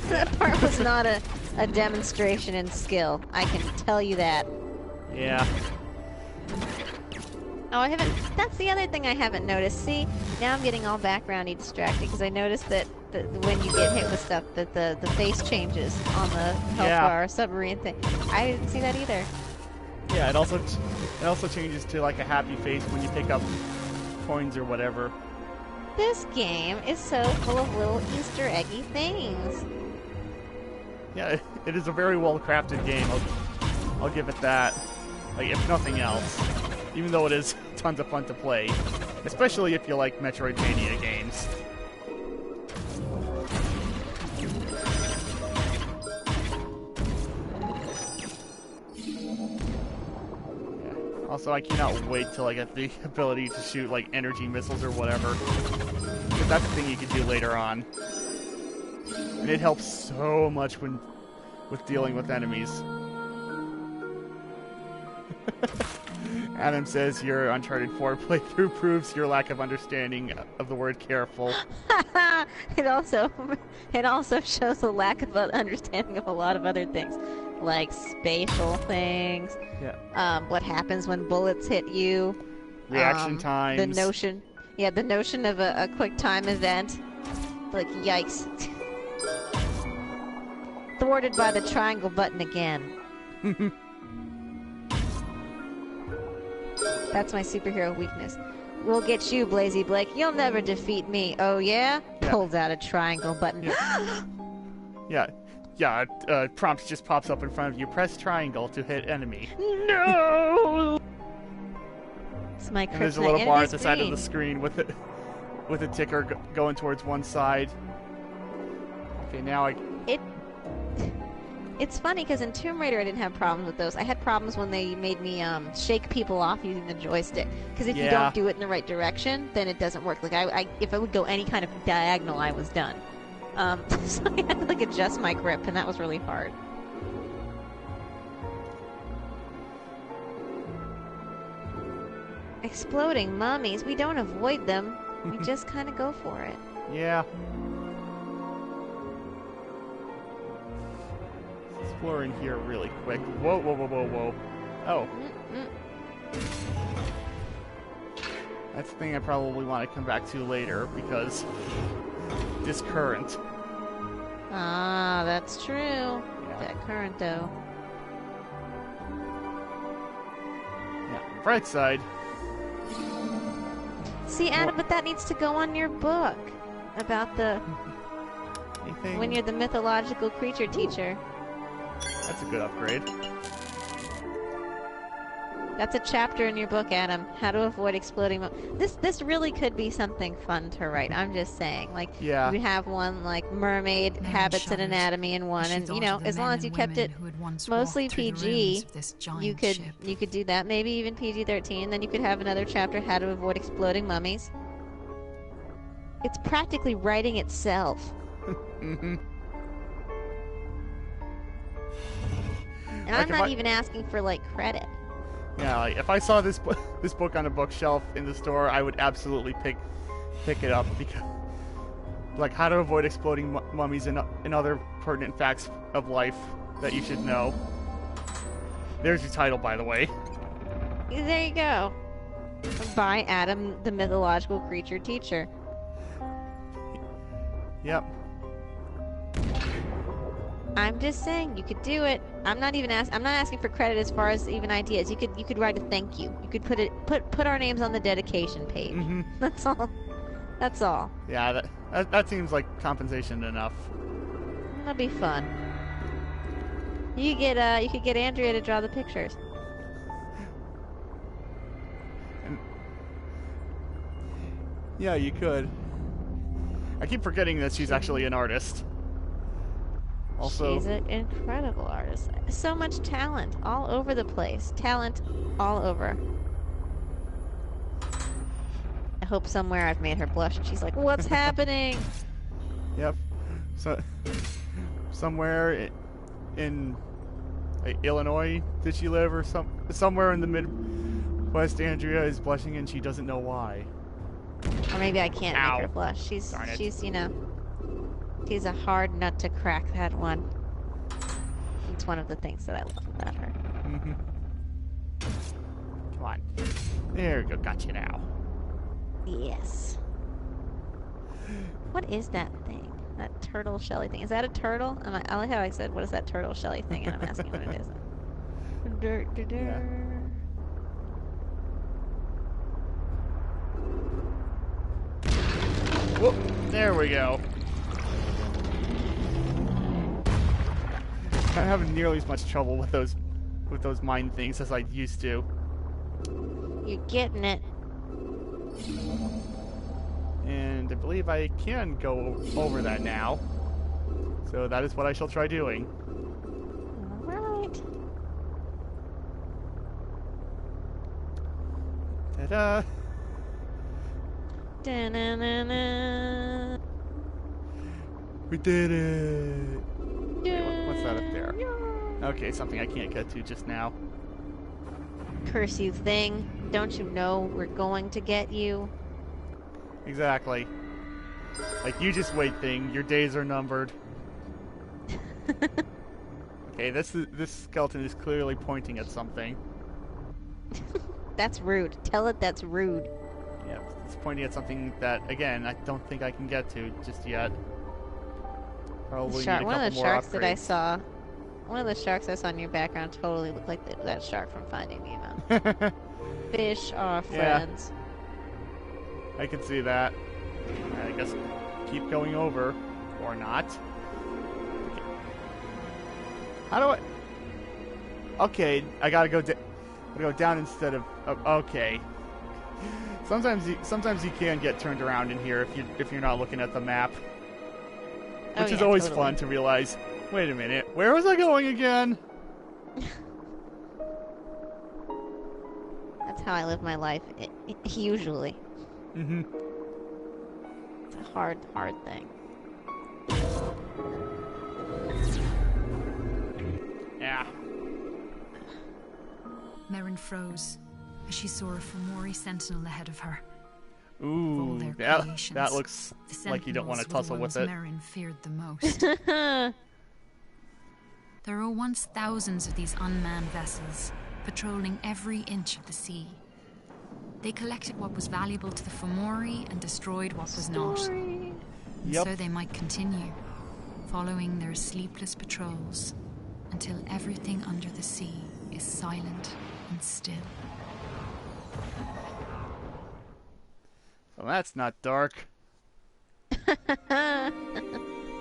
That part was not a demonstration in skill. I can tell you that. Yeah. Oh, I haven't... That's the other thing I haven't noticed. See, now I'm getting all backgroundy distracted because I noticed that when you get hit with stuff, that the face changes on the health bar submarine thing. I didn't see that either. Yeah, it also changes to like a happy face when you pick up coins or whatever. This game is so full of little Easter eggy things. Yeah, it is a very well-crafted game. I'll give it that. Like, if nothing else. Even though it is tons of fun to play. Especially if you like Metroidvania games. Yeah. Also, I cannot wait till I get the ability to shoot, like, energy missiles or whatever. Because that's the thing you can do later on. And it helps so much with dealing with enemies. Adam says your Uncharted 4 playthrough proves your lack of understanding of the word careful. It also shows a lack of understanding of a lot of other things, like spatial things. Yeah. What happens when bullets hit you? Reaction times. The notion of a quick time event. Like, yikes. Thwarted by the triangle button again. That's my superhero weakness. We'll get you, Blazy Blake. You'll never defeat me. Oh, yeah? Pulls out a triangle button. Yeah. Prompt just pops up in front of you. Press triangle to hit enemy. No! It's my kryptonite. And there's a little bar at the side of the screen with a ticker going towards one side. Okay, now It's funny because in Tomb Raider I didn't have problems with those. I had problems when they made me shake people off using the joystick. Because if you don't do it in the right direction, then it doesn't work. Like if I would go any kind of diagonal, I was done. So I had to like adjust my grip, and that was really hard. Exploding mummies. We don't avoid them. We just kind of go for it. Yeah. Exploring here really quick. Whoa, whoa, whoa, whoa, whoa. Oh. That's the thing I probably want to come back to later, because this current. Ah, that's true. Yeah. That current, though. Yeah. Bright side. See, Adam, but that needs to go on your book about the... anything? When you're the mythological creature teacher. That's a good upgrade. That's a chapter in your book, Adam. How to avoid exploding. This really could be something fun to write. I'm just saying. Like, Yeah. you have one like mermaid Mary habits and shuddered anatomy in one, as she and you thought know, of the as long men as you and kept it women who had once mostly walked through the PG, rooms of this giant you could ship. do that. Maybe even PG-13. Then you could have another chapter, how to avoid exploding mummies. It's practically writing itself. Mm-hmm. And I'm not even asking for like credit. Yeah, like if I saw this book on a bookshelf in the store, I would absolutely pick it up because, like, how to avoid exploding mummies and other pertinent facts of life that you should know. There's your title, by the way. There you go. By Adam, the mythological creature teacher. Yep. I'm just saying you could do it. I'm not asking for credit as far as even ideas. You could write a thank you. You could put our names on the dedication page. Mm-hmm. That's all. That's all. Yeah, that seems like compensation enough. That'd be fun. You could get Andrea to draw the pictures. Yeah, you could. I keep forgetting that she's actually an artist. Also, she's an incredible artist. So much talent all over the place. Talent all over. I hope somewhere I've made her blush and she's like, what's happening? Yep. So, somewhere in Illinois, did she live, or somewhere in the Midwest? Andrea is blushing and she doesn't know why. Or maybe I can't Ow. make her blush. She's you know, she's a hard nut to crack, that one. It's one of the things that I love about her. Mm-hmm. Come on. There we go. Got you now. Yes. What is that thing? That turtle shelly thing. Is that a turtle? I like how I said, what is that turtle shelly thing? And I'm asking what it is. Yeah. Whoop. There we go. I'm having nearly as much trouble with those mine things as I used to. You're getting it. And I believe I can go over that now. So that is what I shall try doing. Alright. Ta-da! Da-na-na-na. We did it! Okay, what's that up there? Okay, something I can't get to just now. Curse you thing. Don't you know we're going to get you? Exactly. Like, you just wait thing. Your days are numbered. Okay, this skeleton is clearly pointing at something. That's rude. Tell it that's rude. Yeah, it's pointing at something that, again, I don't think I can get to just yet. Probably need a couple One of the more sharks that I upgrades. saw, one of the sharks I saw in your background totally looked like that shark from Finding Nemo. Fish are friends. I can see that. I guess keep going over, or not. Okay. How do I? Okay, I gotta go. Go down instead of. Okay. Sometimes you can get turned around in here if you're not looking at the map, which is always fun to realize. Wait a minute, where was I going again? That's how I live my life, usually. Mm-hmm. It's a hard thing. Yeah. Merrin froze as she saw a Fomori sentinel ahead of her. Ooh, their that creations, looks the like you don't want to sentinels tussle were with the it. ones Merrin feared the most. There were once thousands of these unmanned vessels, patrolling every inch of the sea. They collected what was valuable to the Fomori and destroyed what was not. And Yep. so they might continue, following their sleepless patrols until everything under the sea is silent and still. Well, that's not dark.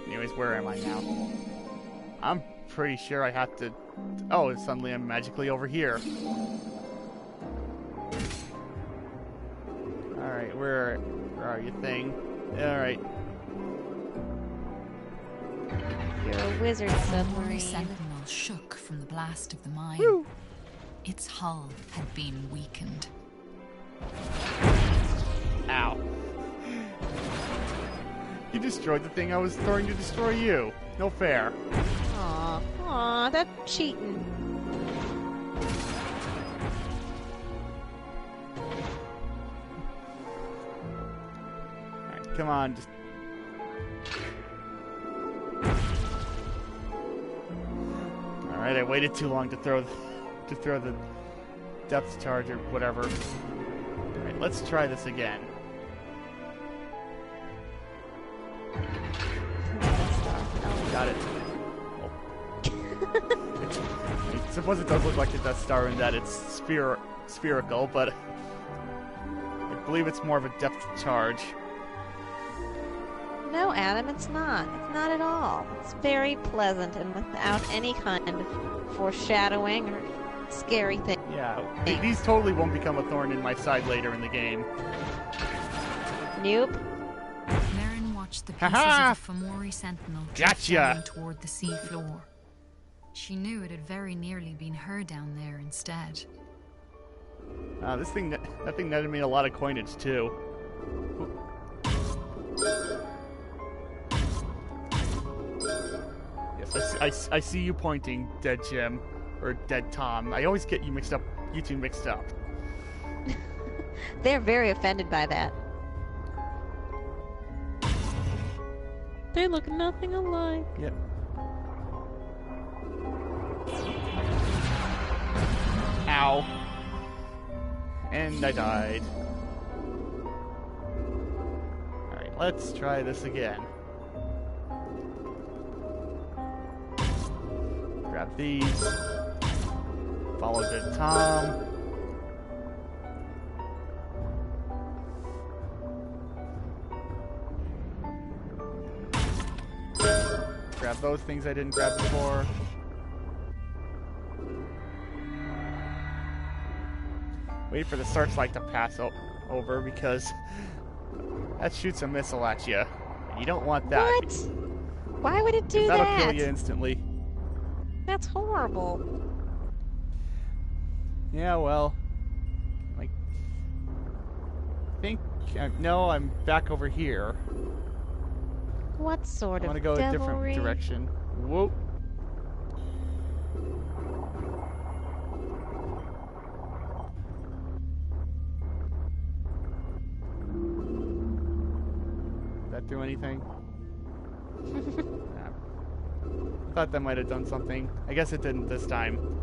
Anyways, where am I now? I'm pretty sure I have to... Oh, suddenly I'm magically over here. Alright, where are you, thing? Alright. You're a wizard The submarine. sentinel shook from the blast of the mine. Woo! Its hull had been weakened. Ow. You destroyed the thing I was throwing to destroy you. No fair. Aw, that's cheating. Alright, come on, just... Alright, I waited too long to throw the depth charge or whatever. Alright, let's try this again. Got it. Oh. I suppose it does look like a Death Star in that it's spherical, but I believe it's more of a depth charge. No, Adam, it's not. It's not at all. It's very pleasant and without any kind of foreshadowing or scary thing. Yeah, these totally won't become a thorn in my side later in the game. Nope. Merrin watched the pieces Ha-ha! of the Fomori sentinel drift Gotcha! down toward the sea floor. She knew it had very nearly been her down there instead. That thing netted me a lot of coinage too. Yes, I see you pointing, Dead Jim or Dead Tom. I always get you two mixed up. They're very offended by that. They look nothing alike. Yep. Ow. And I died. Alright, let's try this again. Grab these. Follow Good Tom. Grab those things I didn't grab before. Wait for the searchlight to pass over because that shoots a missile at you. You don't want that. What? Why would it do That'll that? kill you instantly. That's horrible. Yeah, well, I think no, I'm back over here. What sort I want to of go a devilry? different direction. Whoa. Did that do anything? Nah. I thought that might have done something. I guess it didn't this time.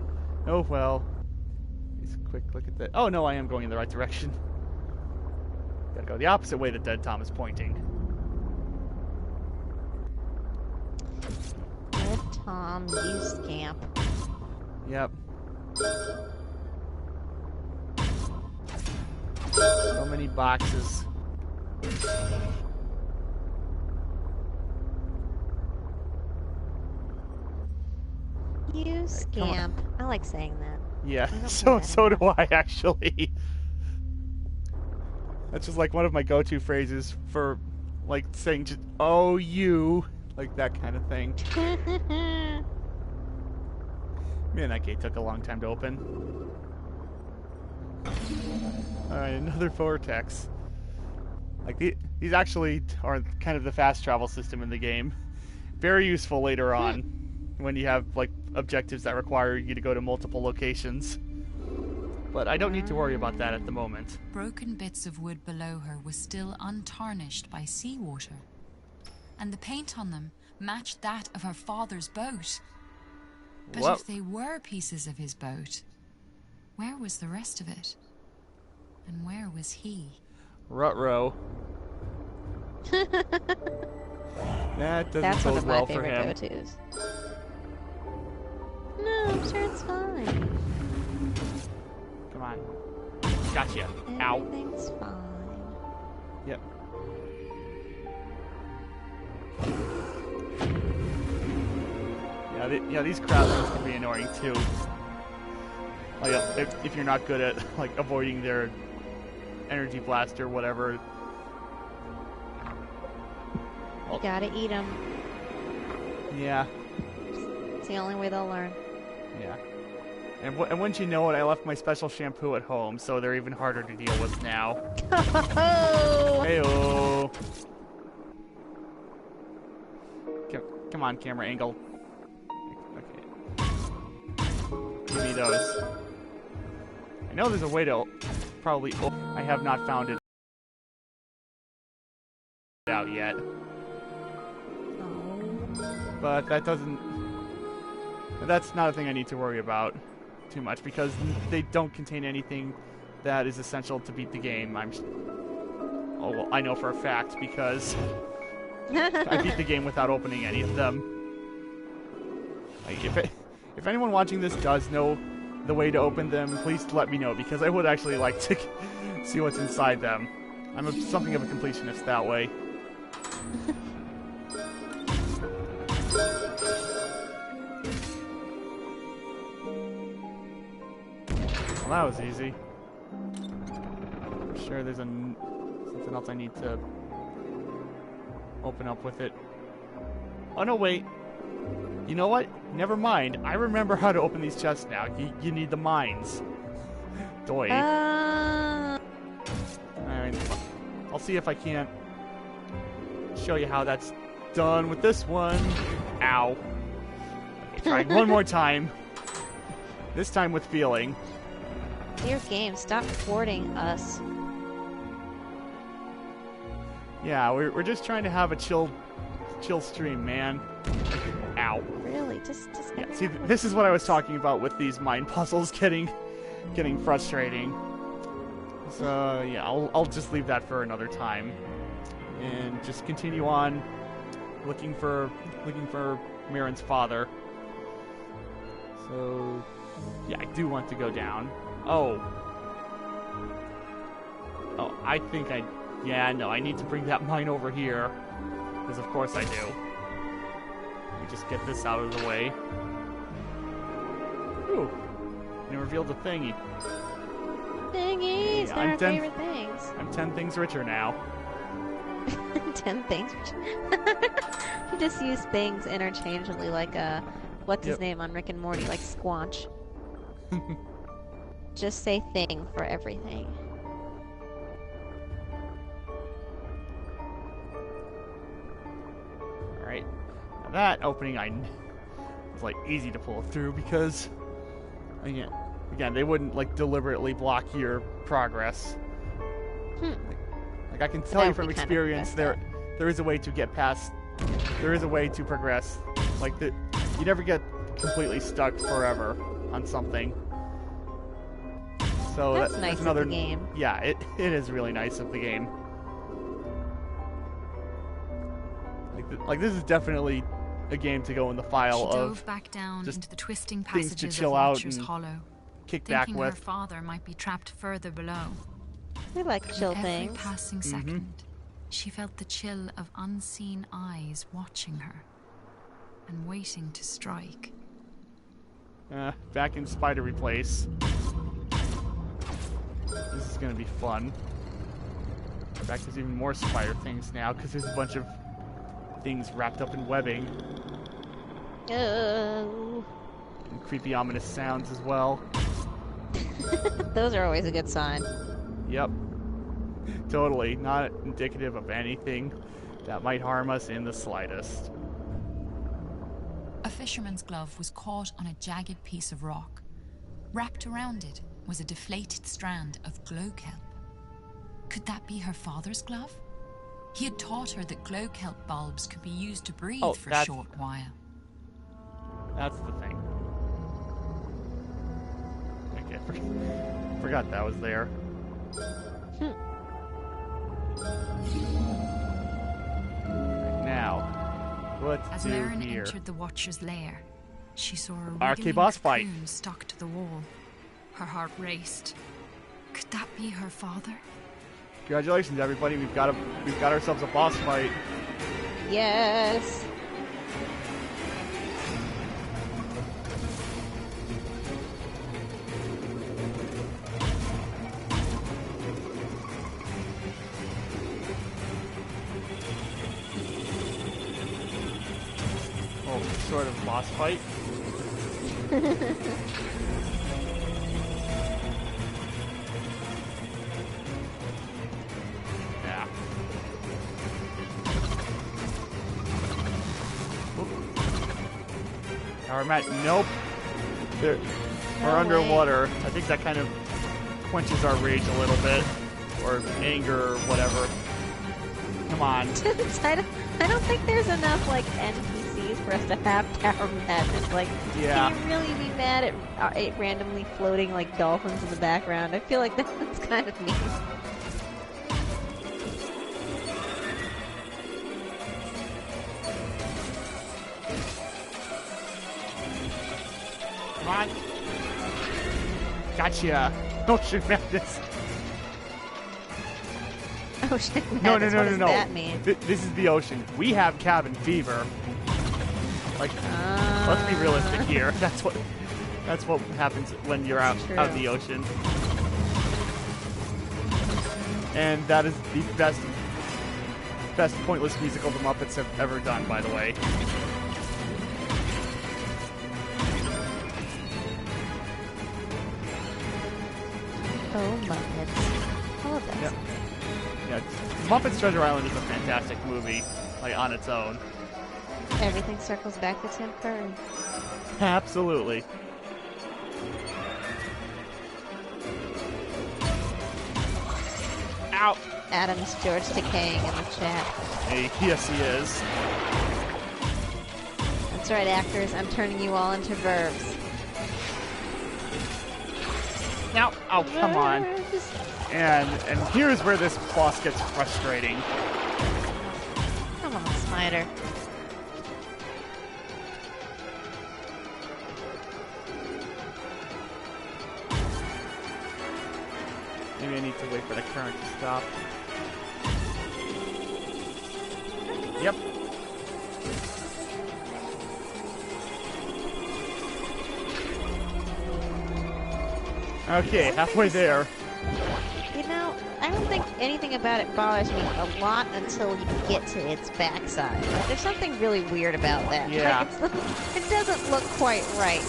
Oh well. Just a quick look at that. Oh no, I am going in the right direction. Gotta go the opposite way that Dead Tom is pointing. Good Tom, you scamp. Yep. So many boxes. You scamp. I like saying that. Yeah, I don't so do that so do I actually. That's just like one of my go-to phrases for like saying just "oh you," like that kind of thing. Man, that gate took a long time to open. Alright, another vortex. Like these actually are kind of the fast travel system in the game. Very useful later on when you have like objectives that require you to go to multiple locations. But I don't need to worry about that at the moment. Broken bits of wood below her were still untarnished by seawater, and the paint on them matched that of her father's boat. But Whoa. if they were pieces of his boat, where was the rest of it? And where was he? Ruh-roh. That doesn't That's one bode of my well for him. favorite go-tos. No, I'm sure it's fine. Come on. Gotcha. Ow. Everything's fine. Yep. Yeah, these crowds can be annoying too. Like, if you're not good at like avoiding their energy blast or whatever. You gotta eat them. Yeah. It's the only way they'll learn. Yeah. And wouldn't you know it, I left my special shampoo at home, so they're even harder to deal with now. Heyo. Come on, camera angle. Okay. Give me those. I know there's a way to probably... I have not found it out yet. But that doesn't... That's not a thing I need to worry about too much, because they don't contain anything that is essential to beat the game. Oh, well, I know for a fact, because I beat the game without opening any of them. Like, if anyone watching this does know the way to open them, please let me know, because I would actually like to see what's inside them. I'm something of a completionist that way. Well, that was easy. I'm sure there's something else I need to open up with it. Oh, no, wait. You know what? Never mind. I remember how to open these chests now. You need the mines. Doi. Alright. I'll see if I can't show you how that's done with this one. Ow. Okay, trying one more time. This time with feeling. Dear game, stop thwarting us. Yeah, we're just trying to have a chill stream, man. Ow. Really? Just yeah, see, this is what I was talking about with these mine puzzles getting frustrating. So yeah, I'll just leave that for another time, and just continue on looking for Mirren's father. So yeah, I do want to go down. Oh, I think no, I need to bring that mine over here, because of course I do. Let me just get this out of the way. Ooh, and it revealed a thingy. Thingies, they're our favorite things. I'm 10 things richer now. 10 things richer? You just use things interchangeably, like what's his name on Rick and Morty, like Squanch. Just say thing for everything. Alright. Now that opening was like easy to pull through, because again, they wouldn't like deliberately block your progress. Like I can tell you from experience, there is a way to get past. There is a way to progress. Like you never get completely stuck forever on something. So that's nice another of the game. Yeah, it is really nice of the game. Like this is definitely a game to go in the file she of dove back down just into the twisting things to passages chill of out Watcher's and Hollow, kick back thinking with. her father might be trapped further below. We like chill Every things. passing second, she felt the chill of unseen eyes watching her and waiting to strike. Back in Spidery Place. This is gonna be fun. In fact, there's even more spider things now, because there's a bunch of things wrapped up in webbing. Oh. And creepy, ominous sounds as well. Those are always a good sign. Yep. Totally. Not indicative of anything that might harm us in the slightest. A fisherman's glove was caught on a jagged piece of rock. Wrapped around it was a deflated strand of glow kelp. Could that be her father's glove? He had taught her that glow kelp bulbs could be used to breathe for a short while. That's the thing. Okay, forgot that was there. Right now, let's As do Merrin here. entered the Watcher's lair, she saw a Arcade wriggling boss fight. cocoon stuck to the wall. Her heart raced. Could that be her father? Congratulations, everybody! We've got ourselves a boss fight. Yes. sort of boss fight. Yeah. Now we're at, nope. We're underwater. I think that kind of quenches our rage a little bit. Or anger or whatever. Come on. I don't think there's enough, like, NPCs for us to have tower madness. Like, Yeah. can you really be mad at it randomly floating like dolphins in the background? I feel like that's kind of mean. Come on. Gotcha. Ocean madness. Ocean No. madness, what does that mean? This is the ocean. We have cabin fever. Like, let's be realistic here. That's what happens when you're out True. of the ocean. And that is the best pointless musical the Muppets have ever done, by the way. Oh, Muppets. Oh, that's Yep. Yeah, Muppets Treasure Island is a fantastic movie, like on its own. Everything circles back to Tim Curry. Absolutely. Ow! Adam's George decaying in the chat. Hey, yes, he is. That's right, actors. I'm turning you all into verbs. Now, oh, come on. Verbs. And here's where this boss gets frustrating. Come on, Snyder. Maybe I need to wait for the current to stop. Yep. Okay, halfway there. You know, I don't think anything about it bothers me a lot until you get to its backside. Like, there's something really weird about that. Yeah. Like, it doesn't look quite right.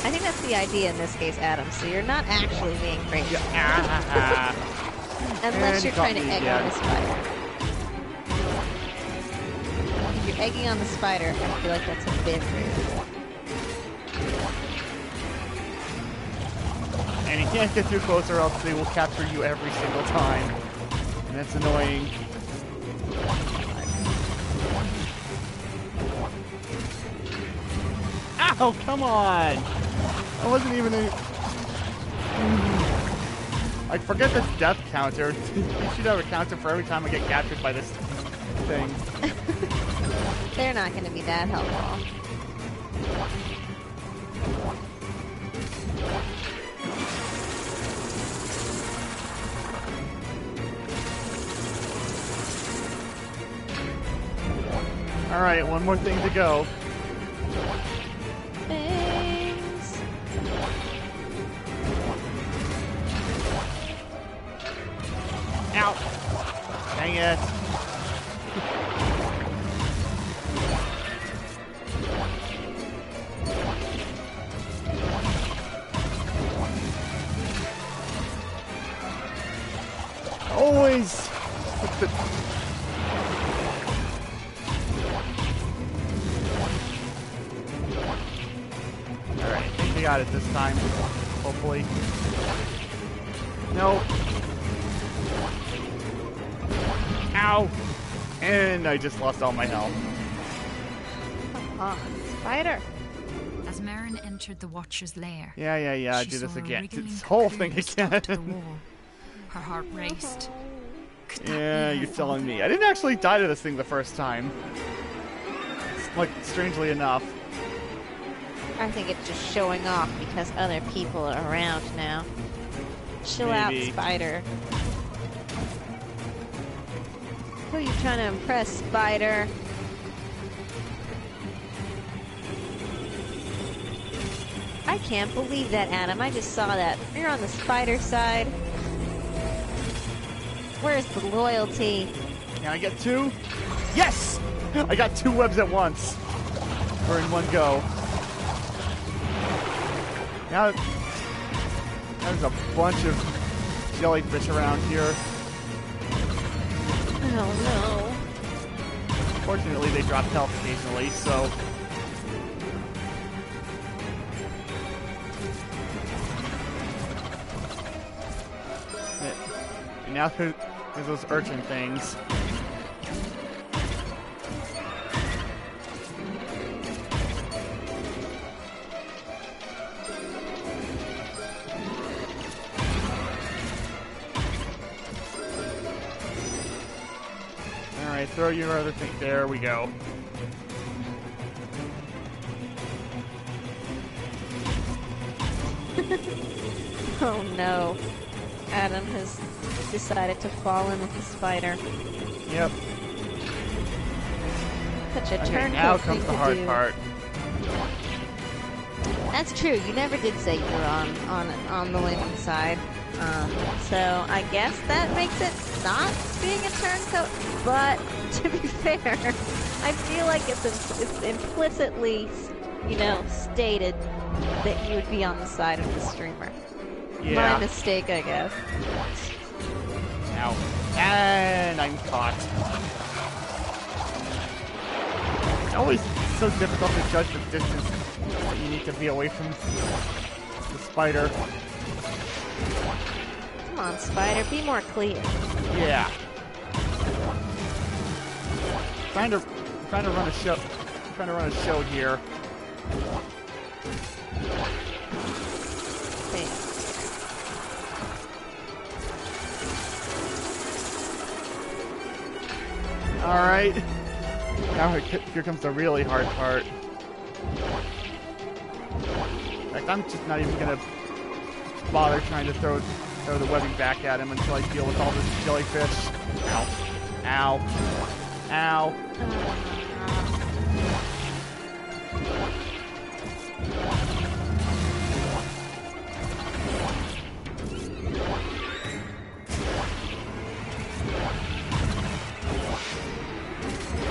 I think that's the idea in this case, Adam. So you're not actually being crazy. Unless And you're caught trying to me egg again. on the spider. If you're egging on the spider, I feel like that's a bit rude. And you can't get too close or else they will capture you every single time. And that's annoying. Ow, come on! I wasn't even a... Like, forget the death counter. You should have a counter for every time I get captured by this thing. They're not going to be that helpful. Alright, one more thing to go. Things. Ow! Dang it. Always with the... Alright, I think we got it this time. Hopefully. No. Ow! And I just lost all my health. Come on, spider. As Merrin entered the Watcher's lair, Yeah, I she do this saw a again. wriggling This whole thing cocoon stuck to the again. wall. Her heart raced. Could that be Yeah, her you're telling father? me. I didn't actually die to this thing the first time. Like, strangely enough. I think it's just showing off because other people are around now. Chill Maybe. out, spider. Who are you trying to impress, spider? I can't believe that, Adam. I just saw that. You're on the spider side. Where's the loyalty? Can I get two? Yes! I got 2 webs at once. Or in one go. Now, there's a bunch of jellyfish around here. Oh no. Fortunately, they drop health occasionally, so... And now there's those urchin things. Alright, throw your other thing. There we go. Oh no. Adam has decided to fall in with the spider. Yep. Such a Okay, turncoat now thing comes the to hard do. part. That's true. You never did say you were on the Layman side. So I guess that makes it not being a turncoat. But to be fair, I feel like it's implicitly, stated that you would be on the side of the streamer. Yeah. My mistake, I guess. Ow. And I'm caught. It's always so difficult to judge the distance that you need to be away from the spider. Come on, spider, be more clear. Yeah. Trying to run a show. Trying to run a show here. Hey. All right. Now here comes the really hard part. In fact, I'm just not even gonna bother trying to throw the webbing back at him until I deal with all this jellyfish. Ow. Ow. Ow.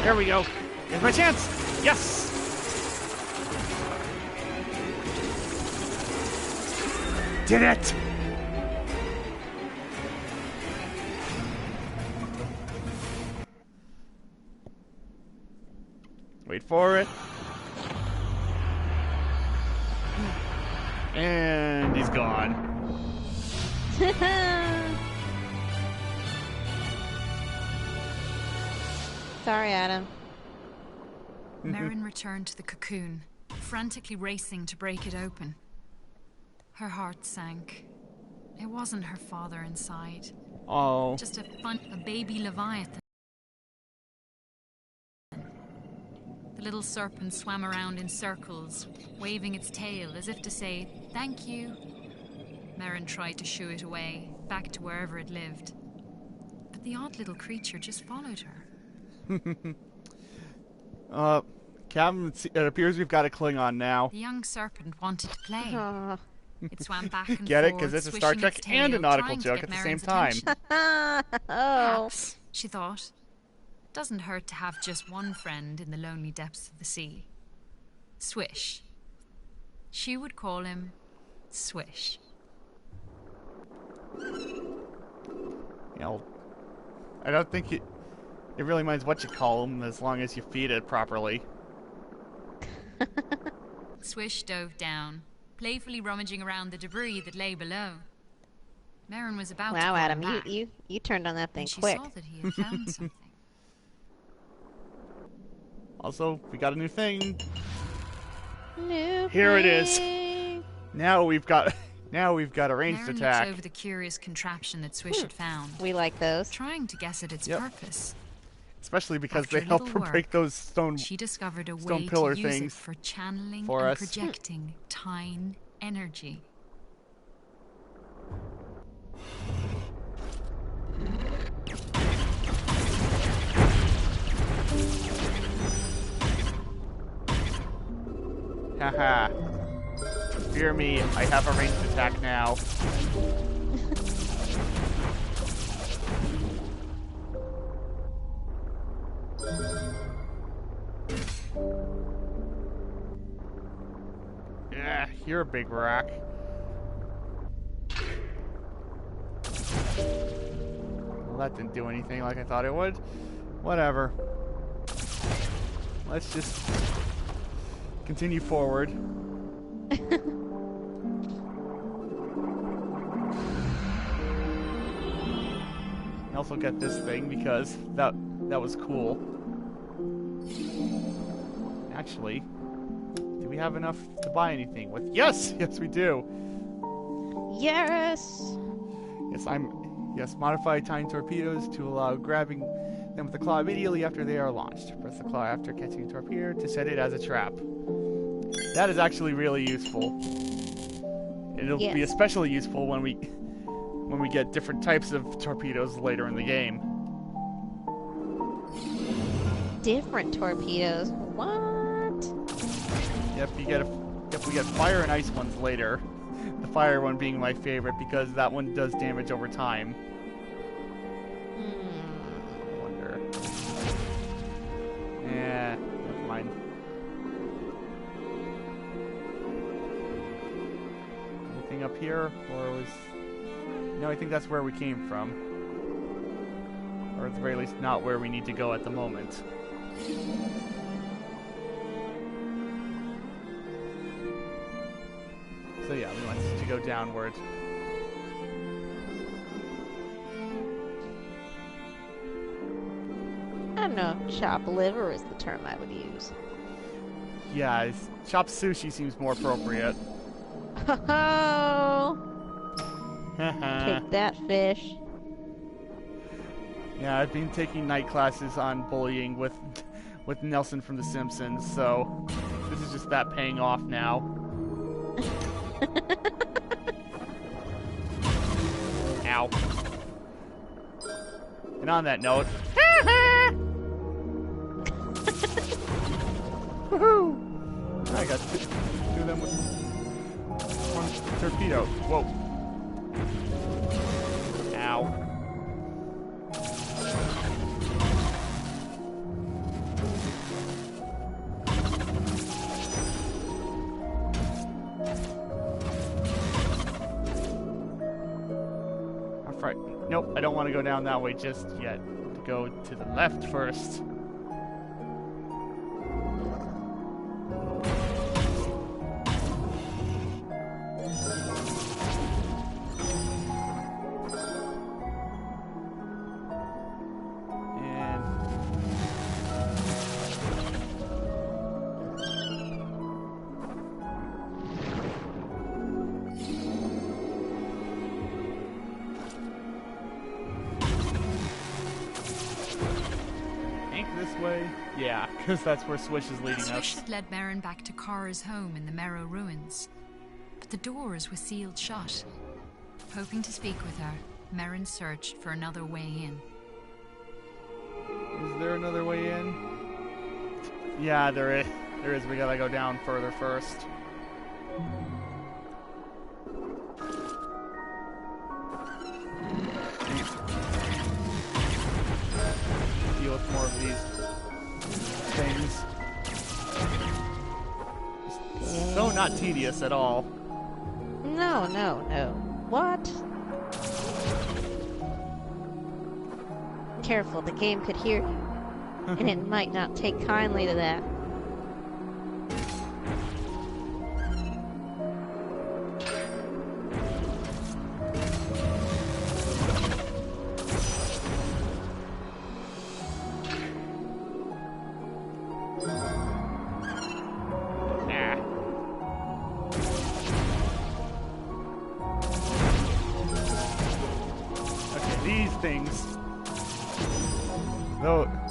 There we go. Here's my chance. Yes. Did it. Wait for it. And he's gone. Sorry, Adam. Merrin returned to the cocoon, frantically racing to break it open. Her heart sank. It wasn't her father inside. Oh. Just a baby Leviathan. The little serpent swam around in circles, waving its tail as if to say, "Thank you." Merrin tried to shoo it away, back to wherever it lived. But the odd little creature just followed her. Captain, it appears we've got a Klingon now. The young serpent wanted to play. Aw. It swam back and Get it? forth, Because it's a Star swishing Trek its and a tail, nautical trying to joke get at the same Merrin's time. attention. Oh. Perhaps, she thought, doesn't hurt to have just one friend in the lonely depths of the sea. Swish. She would call him Swish. I don't think it really minds what you call him as long as you feed it properly. Swish dove down, playfully rummaging around the debris that lay below. Merrin was about to Wow, call him Adam, back you turned on that thing when she quick. saw that he had found something. Also, we got a new thing. New Here it is. thing. Now we've got a ranged Merrin attack. looked over the curious contraption that Swish had found, We like those. trying to guess at its Yep. purpose. Especially because After they a help little break work, those stone. She discovered a stone way pillar to use things it for channeling for and us. projecting Tyne energy. Haha. Fear me, I have a ranged attack now. Yeah, you're a big rock. Well, that didn't do anything like I thought it would. Whatever. Let's just continue forward. I also get this thing because that was cool. Actually, do we have enough to buy anything with? Yes! Yes, we do. Yes! Yes, modify tiny torpedoes to allow grabbing them with the claw immediately after they are launched. Press the claw after catching a torpedo to set it as a trap. That is actually really useful. It'll be especially useful when we get different types of torpedoes later in the game. Different torpedoes? What? Yep, we get fire and ice ones later. The fire one being my favorite because that one does damage over time. I wonder. Yeah, never mind. Anything up here? Or was... No, I think that's where we came from. Or at the very least, not where we need to go at the moment. So yeah, we want to go downward. I don't know if chopped liver is the term I would use. Yeah, chopped sushi seems more appropriate. Oh! Take that, fish. Yeah, I've been taking night classes on bullying with Nelson from The Simpsons, so this is just that paying off now. Ow. And on that note, woohoo! I got two of them with one torpedo. Whoa. Ow. Nope, I don't want to go down that way just yet. Go to the left first. Yeah, because that's where Swish is leading us. Swish had led Merrin back to Kara's home in the Merrow ruins, but the doors were sealed shut. Hoping to speak with her, Merrin searched for another way in. Is there another way in? Yeah, there is. There is. We gotta go down further first. Deal with more of these things. So not tedious at all. No, no, no. What? Careful, the game could hear you. And it might not take kindly to that.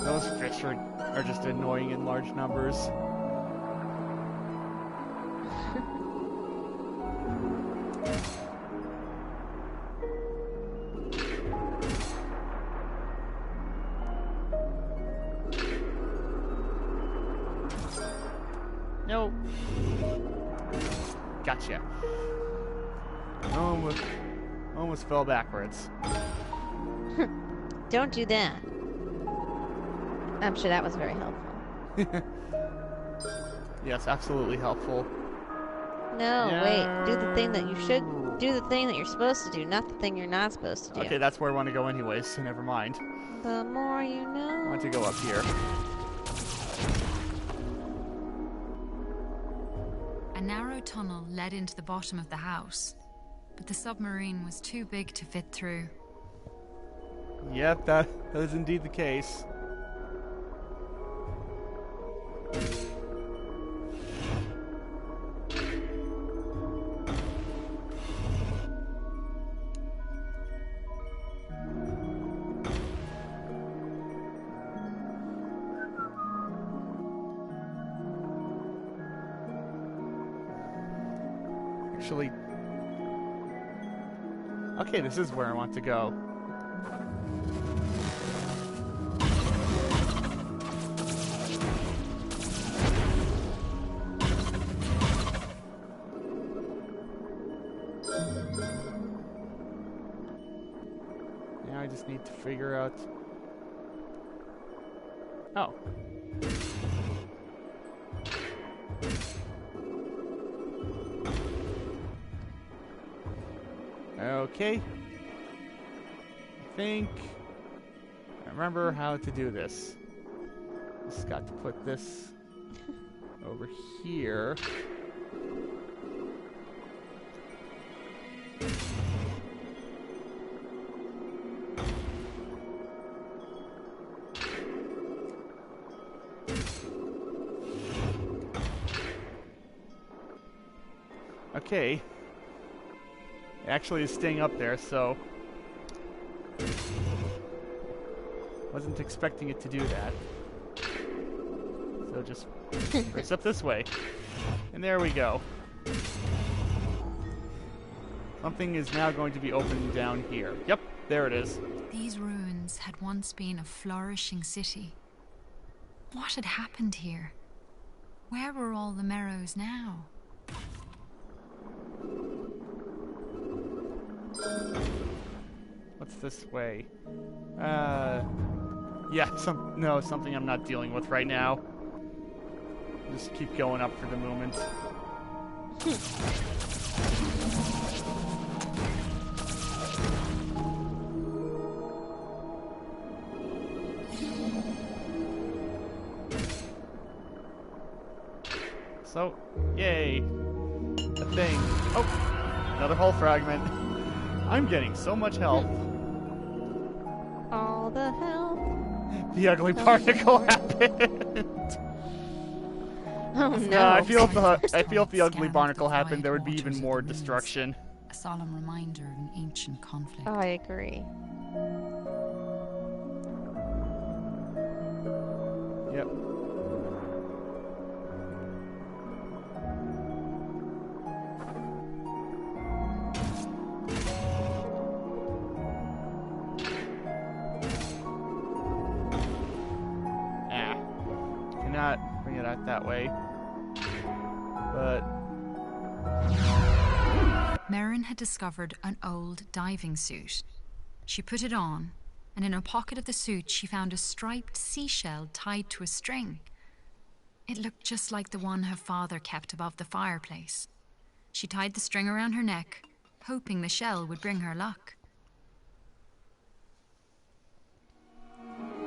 Those fish are just annoying in large numbers. Nope. Gotcha. Almost fell backwards. Don't do that. I'm sure that was very helpful. Yes, absolutely helpful. No, Yeah. wait. Do the thing that you should. Do the thing that you're supposed to do, not the thing you're not supposed to do. Okay, that's where I want to go anyways, so never mind. The more you know. I want to go up here. A narrow tunnel led into the bottom of the house, but the submarine was too big to fit through. Yep, that is indeed the case. Actually, okay, this is where I want to go. Now I just need to figure out... Oh. Okay. I think I remember how to do this. Just got to put this over here. Okay. It actually is staying up there, so wasn't expecting it to do that. So just press up this way. And there we go. Something is now going to be opened down here. Yep, there it is. These ruins had once been a flourishing city. What had happened here? Where were all the Merrows now? What's this way? Yeah, something I'm not dealing with right now. Just keep going up for the moment. So, yay! A thing. Oh, another hull fragment. I'm getting so much health. All the help. The ugly particle happened. Oh no! I feel if the ugly barnacle happened, there would be even more destruction. A solemn reminder of an ancient conflict. Oh, I agree. Yep. Cannot bring it out that way. But Merrin had discovered an old diving suit. She put it on, and in a pocket of the suit she found a striped seashell tied to a string. It looked just like the one her father kept above the fireplace. She tied the string around her neck, hoping the shell would bring her luck.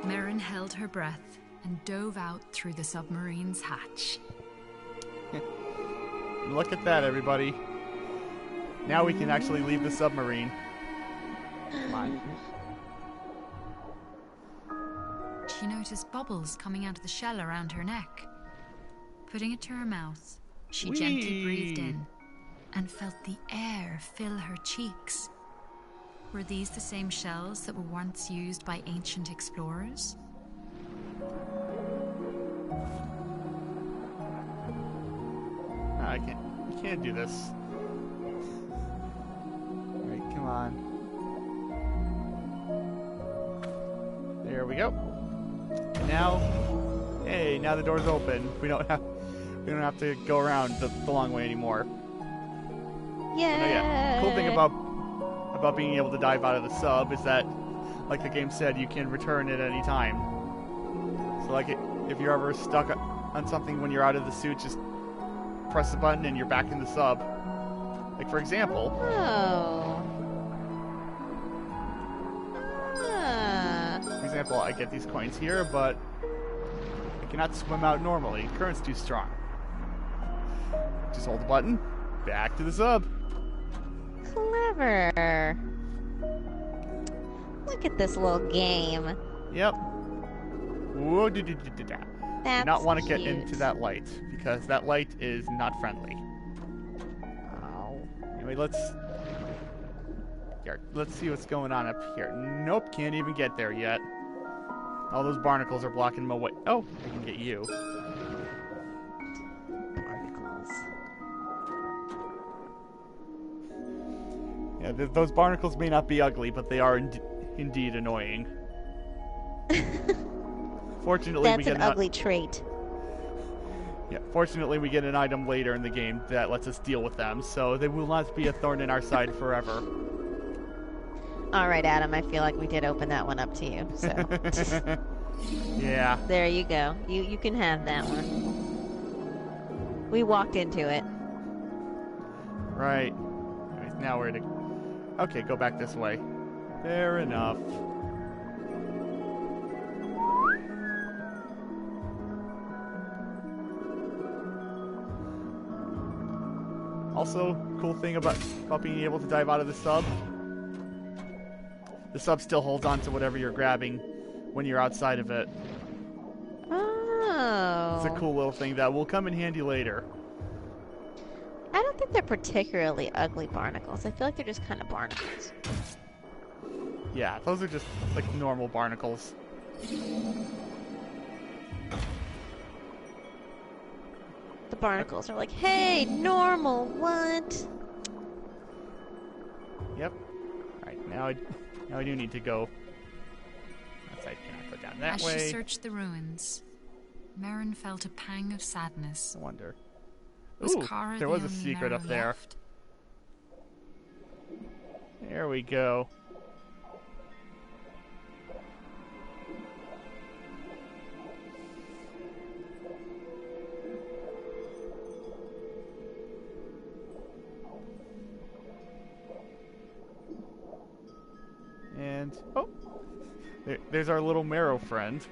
Merrin held her breath and dove out through the submarine's hatch. look at that, everybody. Now we can actually leave the submarine. Come on. She noticed bubbles coming out of the shell around her neck. Putting it to her mouth, she gently breathed in and felt the air fill her cheeks. Were these the same shells that were once used by ancient explorers? No, I can't do this. Alright, come on. There we go. And now, hey, now the door's open. We don't have to go around the long way anymore. Yeah. Cool thing about being able to dive out of the sub is that, like the game said, you can return at any time. So like if you're ever stuck on something when you're out of the suit, just press the button and you're back in the sub. Like, for example... Oh. For example, I get these coins here, but I cannot swim out normally. Current's too strong. Just hold the button, back to the sub. Clever. Look at this little game. Yep. Whoa, do not want to get into that light, because that light is not friendly. Oh. Anyway, let's see what's going on up here. Nope, can't even get there yet. All those barnacles are blocking my way. Oh, I can get you. Barnacles. Yeah, those barnacles may not be ugly, but they are indeed annoying. Fortunately, That's an ugly trait. Yeah, fortunately, we get an item later in the game that lets us deal with them, so they will not be a thorn in our side forever. All right, Adam. I feel like we did open that one up to you. So yeah. there you go. You can have that one. We walked into it. Right. Anyways, now we're to. Okay, go back this way. Fair enough. Also, cool thing about being able to dive out of the sub. The sub still holds on to whatever you're grabbing when you're outside of it. Oh. It's a cool little thing that will come in handy later. I don't think they're particularly ugly barnacles. I feel like they're just kind of barnacles. Yeah, those are just like normal barnacles. The barnacles are like, hey, normal, what? Yep. Alright, now I do need to go. I cannot go down that As way. she searched the ruins, Merrin felt a pang of sadness. I wonder. Was Ooh, Kara there the was a only secret Merrin up there. left? There we go. And, oh, there's our little marrow friend.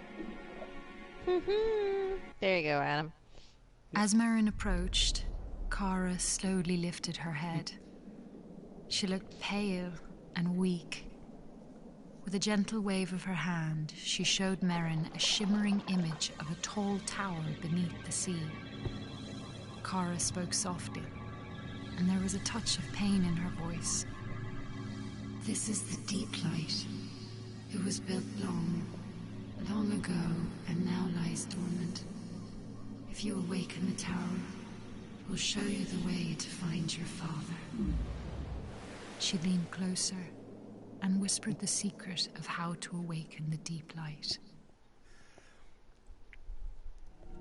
There you go, Adam. As Merrin approached, Kara slowly lifted her head. She looked pale and weak. With a gentle wave of her hand, she showed Merrin a shimmering image of a tall tower beneath the sea. Kara spoke softly, and there was a touch of pain in her voice. This is the Deep Light. It was built long ago, and now lies dormant. If you awaken the tower, it will show you the way to find your father. She leaned closer and whispered the secret of how to awaken the Deep Light.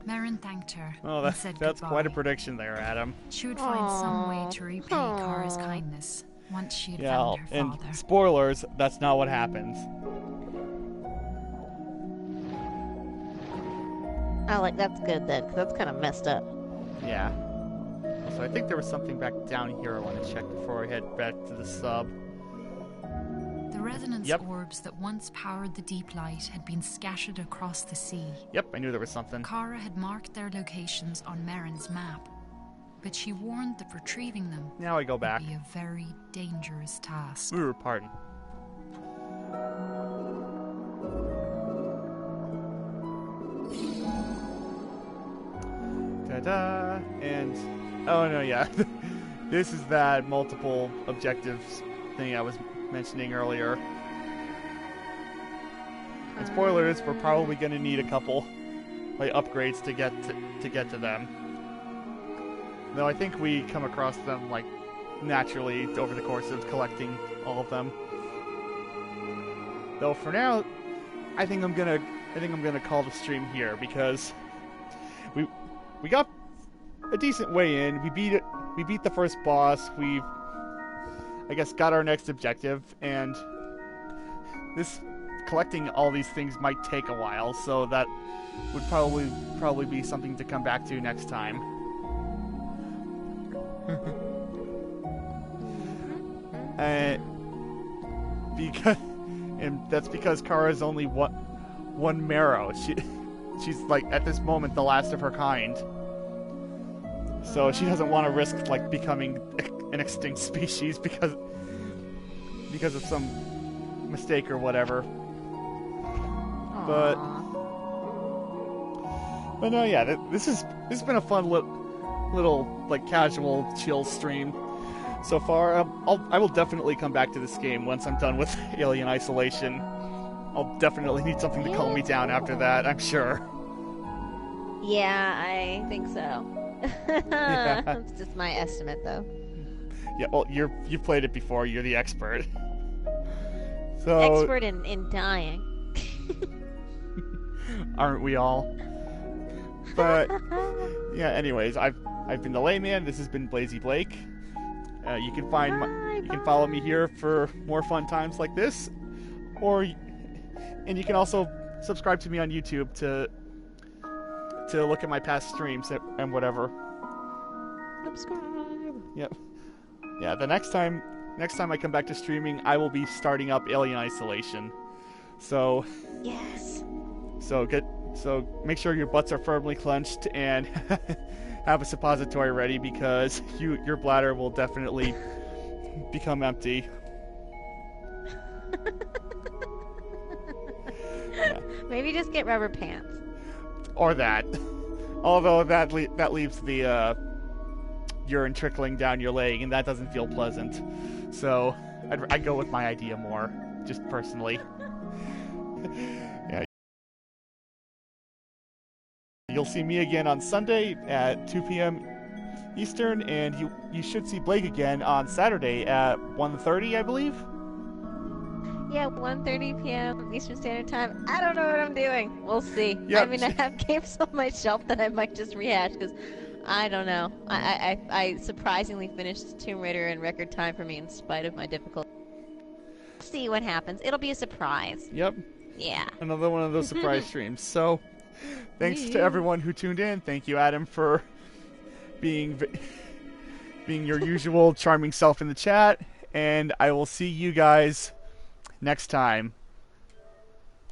Merrin thanked her Oh, and said that's goodbye. quite a prediction there, Adam. She would find some way to repay Kara's kindness once she had Yeah, found her and father. spoilers, that's not what happens. Oh, like, that's good then, because that's kind of messed up. Yeah. So I think there was something back down here I want to check before I head back to the sub. The resonance Yep. orbs that once powered the Deep Light had been scattered across the sea. Yep, I knew there was something. Kara had marked their locations on Merrin's map, but she warned that retrieving them Now I go would back. be a very dangerous task. Ooh, pardon. Ta-da! And, oh no, yeah. This is that multiple objectives thing I was mentioning earlier. And spoiler is, we're probably going to need a couple like upgrades to get to them. Though I think we come across them like naturally over the course of collecting all of them. Though for now, I think I'm gonna call the stream here because we got a decent way in. We beat the first boss. We've, I guess, got our next objective, and this collecting all these things might take a while, so that would probably be something to come back to next time. And that's because Kara's only one marrow. She's like at this moment the last of her kind. So she doesn't want to risk like becoming an extinct species because of some mistake or whatever. But no, yeah, this has been a fun little like casual chill stream so far. I will definitely come back to this game once I'm done with Alien Isolation. I'll definitely need something to calm me down after that, I'm sure. Yeah, I think so. Yeah. That's just my estimate, though. Yeah, well, you've played it before. You're the expert. So Expert in dying. aren't we all? But yeah. Anyways, I've been the Layman. This has been Blazy Blake. You can follow me here for more fun times like this, and you can also subscribe to me on YouTube to look at my past streams and whatever. Subscribe. Yep. Yeah. The next time I come back to streaming, I will be starting up Alien Isolation. So. Yes. So make sure your butts are firmly clenched and have a suppository ready because your bladder will definitely become empty. Yeah. Maybe just get rubber pants. Or that. Although that leaves the urine trickling down your leg, and that doesn't feel pleasant. So I'd go with my idea more, just personally. Yeah. You'll see me again on Sunday at 2 p.m. Eastern, and you should see Blake again on Saturday at 1:30, I believe. Yeah, 1:30 p.m. Eastern Standard Time. I don't know what I'm doing. We'll see. Yep. I mean, I have games on my shelf that I might just rehash because I don't know. I surprisingly finished Tomb Raider in record time for me in spite of my difficulty. We'll see what happens. It'll be a surprise. Yep. Yeah. Another one of those surprise streams. So, thanks to everyone who tuned in. Thank you, Adam, for being your usual charming self in the chat. And I will see you guys next time.